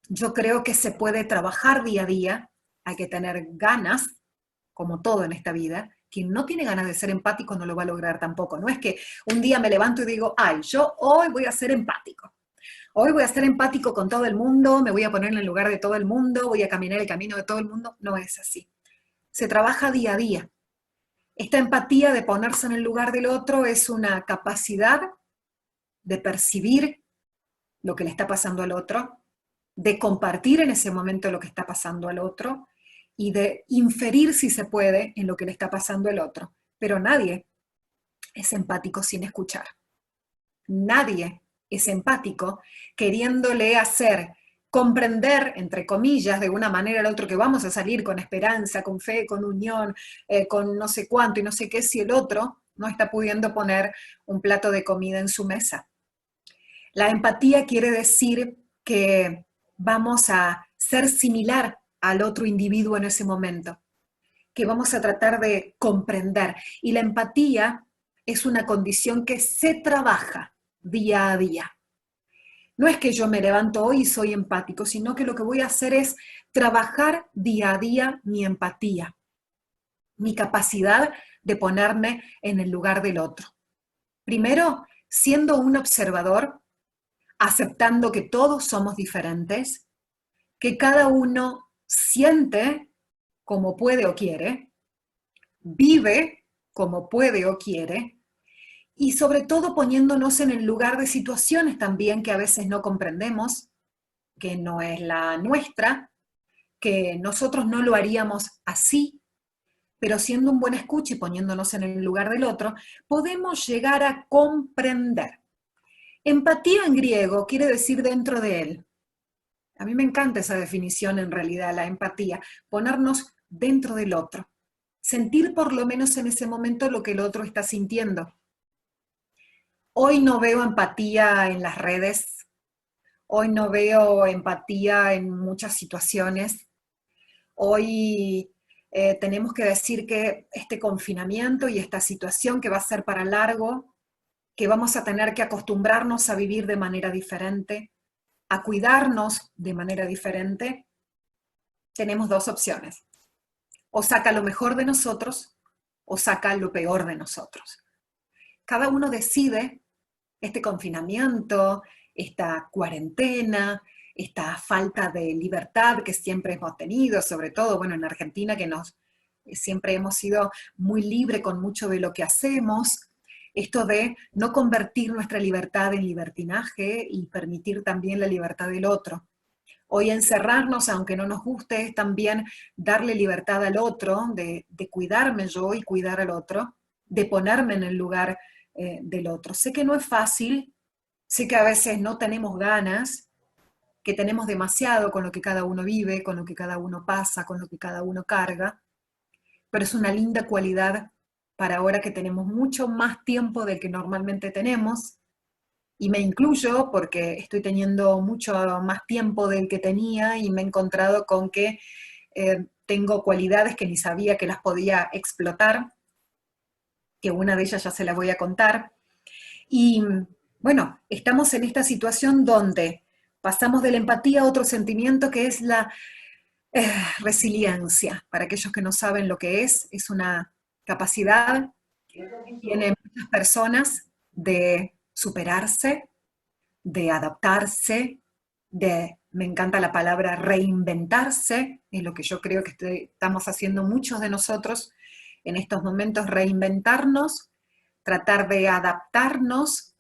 Yo creo que se puede trabajar día a día. Hay que tener ganas, como todo en esta vida. Quien no tiene ganas de ser empático no lo va a lograr tampoco. No es que un día me levanto y digo, ay, yo hoy voy a ser empático. Hoy voy a ser empático con todo el mundo, me voy a poner en el lugar de todo el mundo, voy a caminar el camino de todo el mundo. No es así. Se trabaja día a día. Esta empatía de ponerse en el lugar del otro es una capacidad de percibir lo que le está pasando al otro, de compartir en ese momento lo que está pasando al otro y de inferir, si se puede, en lo que le está pasando al otro. Pero nadie es empático sin escuchar. Nadie es empático queriéndole hacer comprender, entre comillas, de una manera al otro que vamos a salir con esperanza, con fe, con unión, con no sé cuánto y no sé qué, si el otro no está pudiendo poner un plato de comida en su mesa. La empatía quiere decir que vamos a ser similar al otro individuo en ese momento, que vamos a tratar de comprender. Y la empatía es una condición que se trabaja día a día. No es que yo me levanto hoy y soy empático, sino que lo que voy a hacer es trabajar día a día mi empatía, mi capacidad de ponerme en el lugar del otro. Primero, siendo un observador, aceptando que todos somos diferentes, que cada uno siente como puede o quiere, vive como puede o quiere, Y sobre todo poniéndonos en el lugar de situaciones también que a veces no comprendemos, que no es la nuestra, que nosotros no lo haríamos así, pero siendo un buen escucha y poniéndonos en el lugar del otro, podemos llegar a comprender. Empatía en griego quiere decir dentro de él. A mí me encanta esa definición en realidad, la empatía, ponernos dentro del otro, sentir por lo menos en ese momento lo que el otro está sintiendo. Hoy no veo empatía en las redes, hoy no veo empatía en muchas situaciones. Hoy tenemos que decir que este confinamiento y esta situación que va a ser para largo, que vamos a tener que acostumbrarnos a vivir de manera diferente, a cuidarnos de manera diferente, tenemos dos opciones. O saca lo mejor de nosotros o saca lo peor de nosotros. Cada uno decide este confinamiento, esta cuarentena, esta falta de libertad que siempre hemos tenido, sobre todo, bueno, en Argentina, que siempre hemos sido muy libres con mucho de lo que hacemos, esto de no convertir nuestra libertad en libertinaje y permitir también la libertad del otro. Hoy encerrarnos, aunque no nos guste, es también darle libertad al otro, de cuidarme yo y cuidar al otro, de ponerme en el lugar del otro. Sé que no es fácil, sé que a veces no tenemos ganas, que tenemos demasiado con lo que cada uno vive, con lo que cada uno pasa, con lo que cada uno carga, pero es una linda cualidad para ahora que tenemos mucho más tiempo del que normalmente tenemos, y me incluyo porque estoy teniendo mucho más tiempo del que tenía y me he encontrado con que tengo cualidades que ni sabía que las podía explotar, que una de ellas ya se la voy a contar. Y bueno, estamos en esta situación donde pasamos de la empatía a otro sentimiento que es la resiliencia. Para aquellos que no saben lo que es una capacidad que tienen muchas personas de superarse, de adaptarse, me encanta la palabra reinventarse, es lo que yo creo que estamos haciendo muchos de nosotros en estos momentos, reinventarnos, tratar de adaptarnos,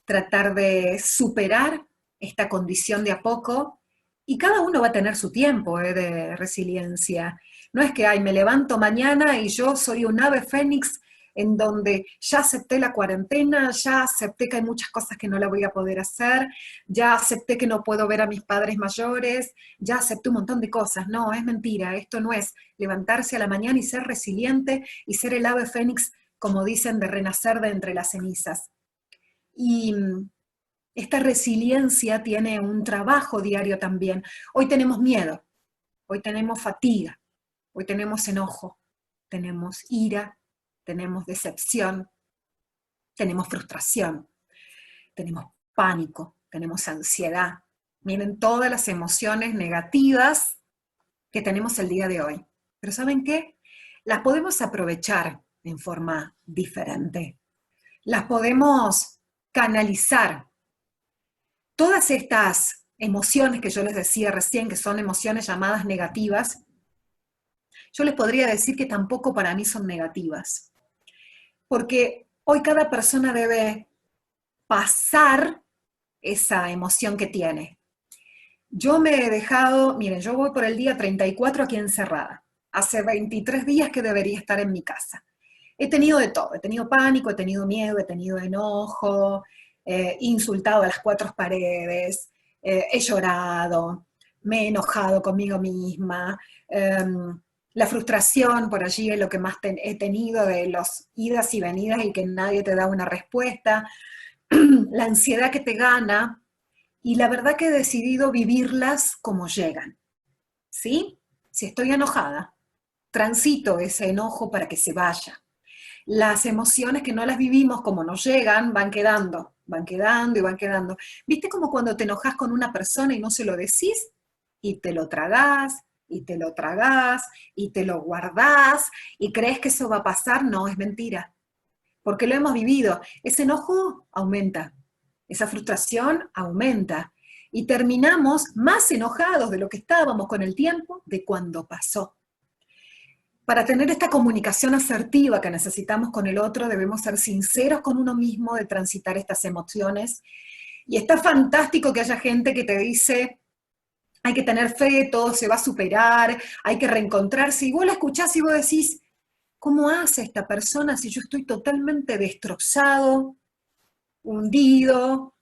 tratar de superar esta condición de a poco, y cada uno va a tener su tiempo de resiliencia. No es que, ay, me levanto mañana y yo soy un ave fénix en donde ya acepté la cuarentena, ya acepté que hay muchas cosas que no la voy a poder hacer, ya acepté que no puedo ver a mis padres mayores, ya acepté un montón de cosas. No, es mentira, esto no es levantarse a la mañana y ser resiliente y ser el ave fénix, como dicen, de renacer de entre las cenizas. Y esta resiliencia tiene un trabajo diario también. Hoy tenemos miedo, hoy tenemos fatiga, hoy tenemos enojo, tenemos ira, tenemos decepción, tenemos frustración, tenemos pánico, tenemos ansiedad. Miren todas las emociones negativas que tenemos el día de hoy. Pero ¿saben qué? Las podemos aprovechar en forma diferente. Las podemos canalizar. Todas estas emociones que yo les decía recién, que son emociones llamadas negativas, yo les podría decir que tampoco para mí son negativas. Porque hoy cada persona debe pasar esa emoción que tiene. Yo me he dejado, miren, yo voy por el día 34 aquí encerrada. Hace 23 días que debería estar en mi casa. He tenido de todo, he tenido pánico, he tenido miedo, he tenido enojo, he insultado a las cuatro paredes, he llorado, me he enojado conmigo misma, la frustración por allí es lo que más he tenido de los idas y venidas y que nadie te da una respuesta, la ansiedad que te gana, y la verdad que he decidido vivirlas como llegan, ¿sí? Si estoy enojada, transito ese enojo para que se vaya. Las emociones que no las vivimos como nos llegan, van quedando y van quedando. ¿Viste como cuando te enojas con una persona y no se lo decís? Y te lo tragás, y te lo tragás, y te lo guardás, y crees que eso va a pasar. No, es mentira. Porque lo hemos vivido. Ese enojo aumenta, esa frustración aumenta. Y terminamos más enojados de lo que estábamos con el tiempo de cuando pasó. Para tener esta comunicación asertiva que necesitamos con el otro, debemos ser sinceros con uno mismo de transitar estas emociones. Y está fantástico que haya gente que te dice, hay que tener fe, todo se va a superar, hay que reencontrarse. Y vos la escuchás y vos decís, ¿cómo hace esta persona si yo estoy totalmente destrozado, hundido,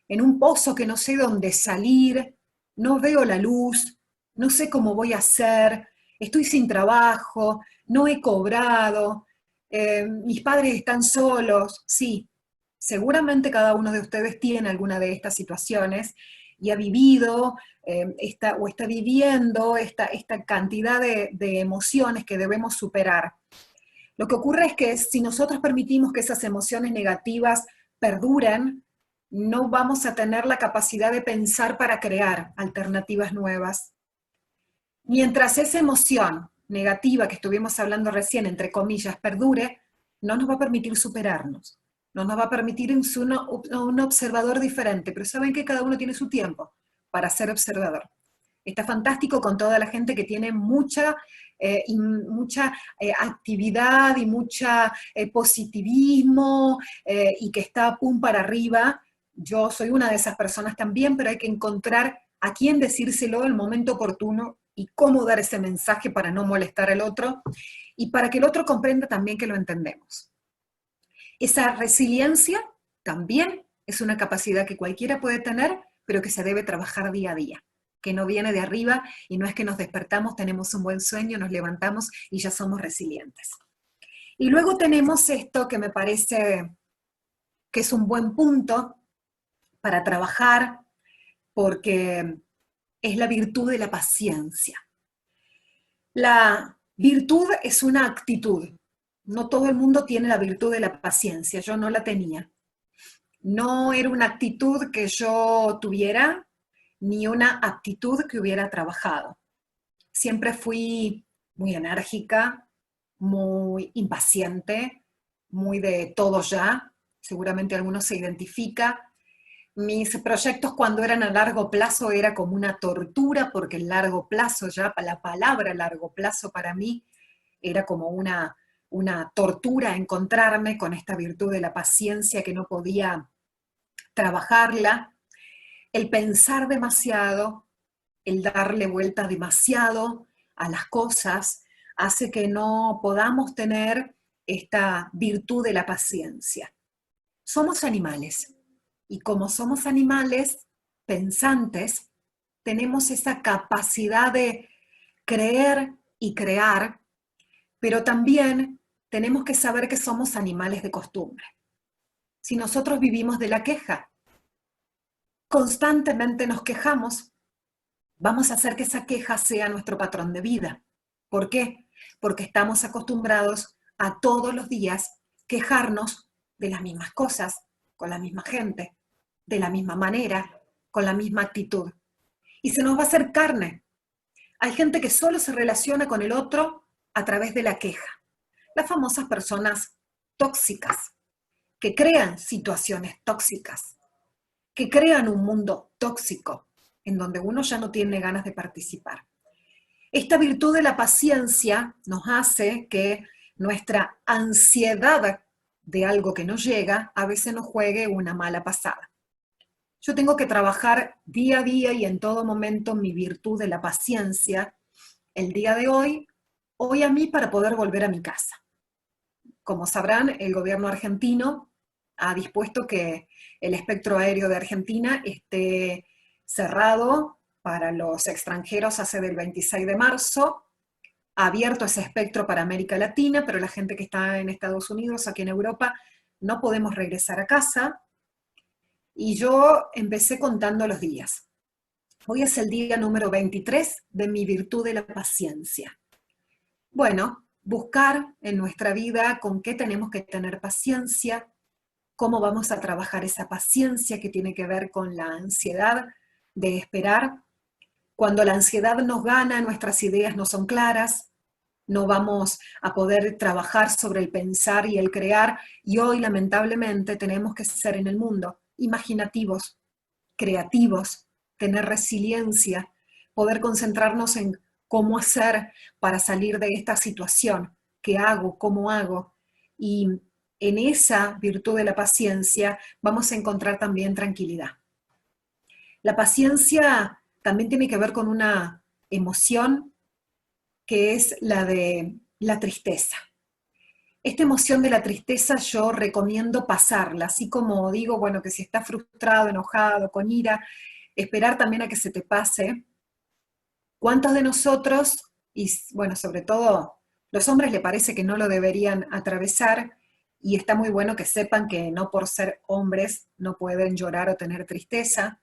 en un pozo que no sé dónde salir, no veo la luz, no sé cómo voy a hacer, estoy sin trabajo, no he cobrado, mis padres están solos? Sí, seguramente cada uno de ustedes tiene alguna de estas situaciones y ha vivido o está viviendo esta cantidad de emociones que debemos superar. Lo que ocurre es que si nosotros permitimos que esas emociones negativas perduren, no vamos a tener la capacidad de pensar para crear alternativas nuevas. Mientras esa emoción negativa que estuvimos hablando recién, entre comillas, perdure, no nos va a permitir superarnos. No nos va a permitir ser un observador diferente, pero saben que cada uno tiene su tiempo para ser observador. Está fantástico con toda la gente que tiene mucha actividad y mucha positivismo y que está pum para arriba. Yo soy una de esas personas también, pero hay que encontrar a quién decírselo en el momento oportuno y cómo dar ese mensaje para no molestar al otro y para que el otro comprenda también que lo entendemos. Esa resiliencia también es una capacidad que cualquiera puede tener, pero que se debe trabajar día a día, que no viene de arriba y no es que nos despertamos, tenemos un buen sueño, nos levantamos y ya somos resilientes. Y luego tenemos esto que me parece que es un buen punto para trabajar, porque es la virtud de la paciencia. La virtud es una actitud. No todo el mundo tiene la virtud de la paciencia, yo no la tenía. No era una actitud que yo tuviera, ni una actitud que hubiera trabajado. Siempre fui muy enérgica, muy impaciente, muy de todo ya. Seguramente alguno se identifica. Mis proyectos cuando eran a largo plazo era como una tortura, porque el largo plazo, ya la palabra largo plazo para mí era como una tortura encontrarme con esta virtud de la paciencia que no podía trabajarla. El pensar demasiado, el darle vuelta demasiado a las cosas, hace que no podamos tener esta virtud de la paciencia. Somos animales. Y como somos animales pensantes, tenemos esa capacidad de creer y crear, pero también tenemos que saber que somos animales de costumbre. Si nosotros vivimos de la queja, constantemente nos quejamos, vamos a hacer que esa queja sea nuestro patrón de vida. ¿Por qué? Porque estamos acostumbrados a todos los días quejarnos de las mismas cosas, con la misma gente, de la misma manera, con la misma actitud. Y se nos va a hacer carne. Hay gente que solo se relaciona con el otro a través de la queja. Las famosas personas tóxicas, que crean situaciones tóxicas, que crean un mundo tóxico, en donde uno ya no tiene ganas de participar. Esta virtud de la paciencia nos hace que nuestra ansiedad de algo que nos llega a veces nos juegue una mala pasada. Yo tengo que trabajar día a día y en todo momento mi virtud de la paciencia, el día de hoy a mí para poder volver a mi casa. Como sabrán, el gobierno argentino ha dispuesto que el espectro aéreo de Argentina esté cerrado para los extranjeros hace del 26 de marzo, ha abierto ese espectro para América Latina, pero la gente que está en Estados Unidos, aquí en Europa, no podemos regresar a casa. Y yo empecé contando los días. Hoy es el día número 23 de mi virtud de la paciencia. Bueno, buscar en nuestra vida con qué tenemos que tener paciencia, cómo vamos a trabajar esa paciencia que tiene que ver con la ansiedad de esperar. Cuando la ansiedad nos gana, nuestras ideas no son claras, no vamos a poder trabajar sobre el pensar y el crear, y hoy lamentablemente tenemos que ser en el mundo imaginativos, creativos, tener resiliencia, poder concentrarnos en cómo hacer para salir de esta situación, qué hago, cómo hago. Y en esa virtud de la paciencia vamos a encontrar también tranquilidad. La paciencia también tiene que ver con una emoción que es la de la tristeza. Esta emoción de la tristeza yo recomiendo pasarla, así como digo, bueno, que si estás frustrado, enojado, con ira, esperar también a que se te pase. ¿Cuántos de nosotros, y bueno, sobre todo los hombres le parece que no lo deberían atravesar, y está muy bueno que sepan que no por ser hombres no pueden llorar o tener tristeza?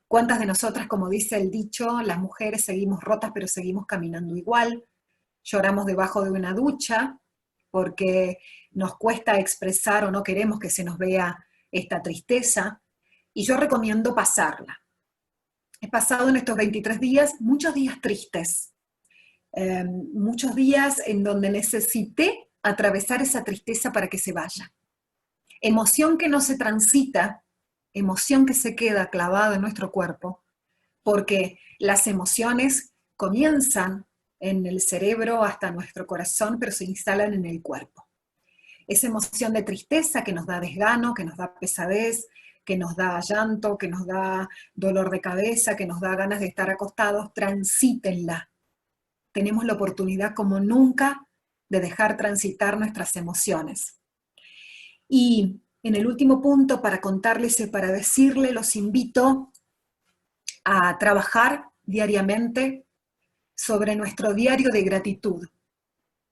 ¿Cuántas de nosotras, como dice el dicho, las mujeres seguimos rotas pero seguimos caminando igual? Lloramos debajo de una ducha porque nos cuesta expresar o no queremos que se nos vea esta tristeza, y yo recomiendo pasarla. He pasado en estos 23 días muchos días tristes, muchos días en donde necesité atravesar esa tristeza para que se vaya. Emoción que no se transita, emoción que se queda clavada en nuestro cuerpo, porque las emociones comienzan en el cerebro hasta nuestro corazón, pero se instalan en el cuerpo. Esa emoción de tristeza que nos da desgano, que nos da pesadez, que nos da llanto, que nos da dolor de cabeza, que nos da ganas de estar acostados, transítenla. Tenemos la oportunidad como nunca de dejar transitar nuestras emociones. Y en el último punto, para contarles y para decirles, los invito a trabajar diariamente sobre nuestro diario de gratitud,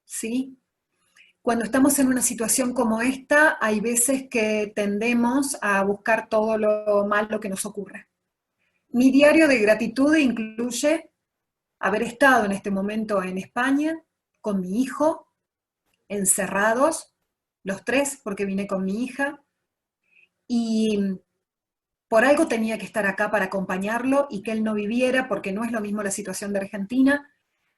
¿sí? Cuando estamos en una situación como esta, hay veces que tendemos a buscar todo lo malo que nos ocurre. Mi diario de gratitud incluye haber estado en este momento en España con mi hijo, encerrados, los tres, porque vine con mi hija, y por algo tenía que estar acá para acompañarlo y que él no viviera, porque no es lo mismo la situación de Argentina.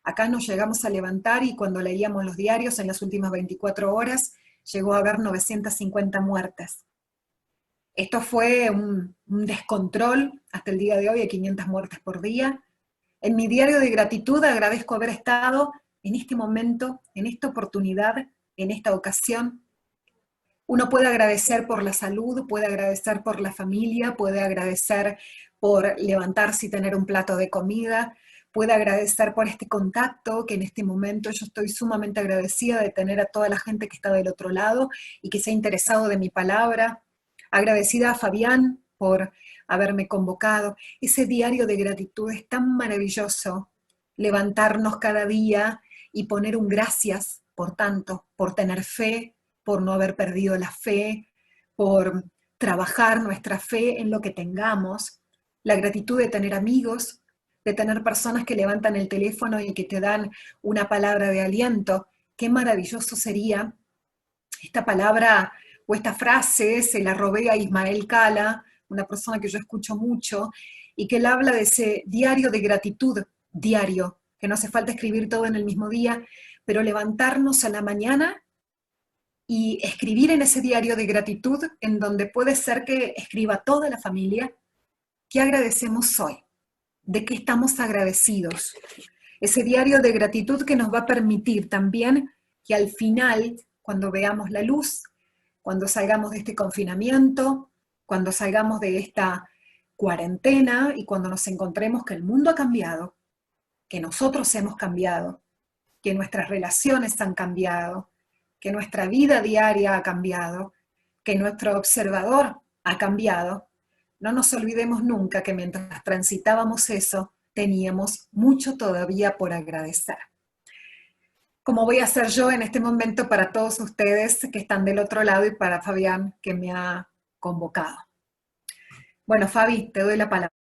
Acá nos llegamos a levantar y cuando leíamos los diarios en las últimas 24 horas, llegó a haber 950 muertes. Esto fue un descontrol, hasta el día de hoy hay 500 muertes por día. En mi diario de gratitud agradezco haber estado en este momento, en esta oportunidad, en esta ocasión. Uno puede agradecer por la salud, puede agradecer por la familia, puede agradecer por levantarse y tener un plato de comida, puede agradecer por este contacto, que en este momento yo estoy sumamente agradecida de tener a toda la gente que está del otro lado y que se ha interesado de mi palabra. Agradecida a Fabián por haberme convocado. Ese diario de gratitud es tan maravilloso, levantarnos cada día y poner un gracias por tanto, por tener fe, por no haber perdido la fe, por trabajar nuestra fe en lo que tengamos, la gratitud de tener amigos, de tener personas que levantan el teléfono y que te dan una palabra de aliento. Qué maravilloso sería esta palabra o esta frase, se la robé a Ismael Cala, una persona que yo escucho mucho, y que él habla de ese diario de gratitud, diario, que no hace falta escribir todo en el mismo día, pero levantarnos a la mañana y escribir en ese diario de gratitud, en donde puede ser que escriba toda la familia, qué agradecemos hoy, de qué estamos agradecidos. Ese diario de gratitud que nos va a permitir también que al final, cuando veamos la luz, cuando salgamos de este confinamiento, cuando salgamos de esta cuarentena y cuando nos encontremos que el mundo ha cambiado, que nosotros hemos cambiado, que nuestras relaciones han cambiado, que nuestra vida diaria ha cambiado, que nuestro observador ha cambiado, no nos olvidemos nunca que mientras transitábamos eso, teníamos mucho todavía por agradecer. Como voy a hacer yo en este momento para todos ustedes que están del otro lado y para Fabián que me ha convocado. Bueno, Fabi, te doy la palabra.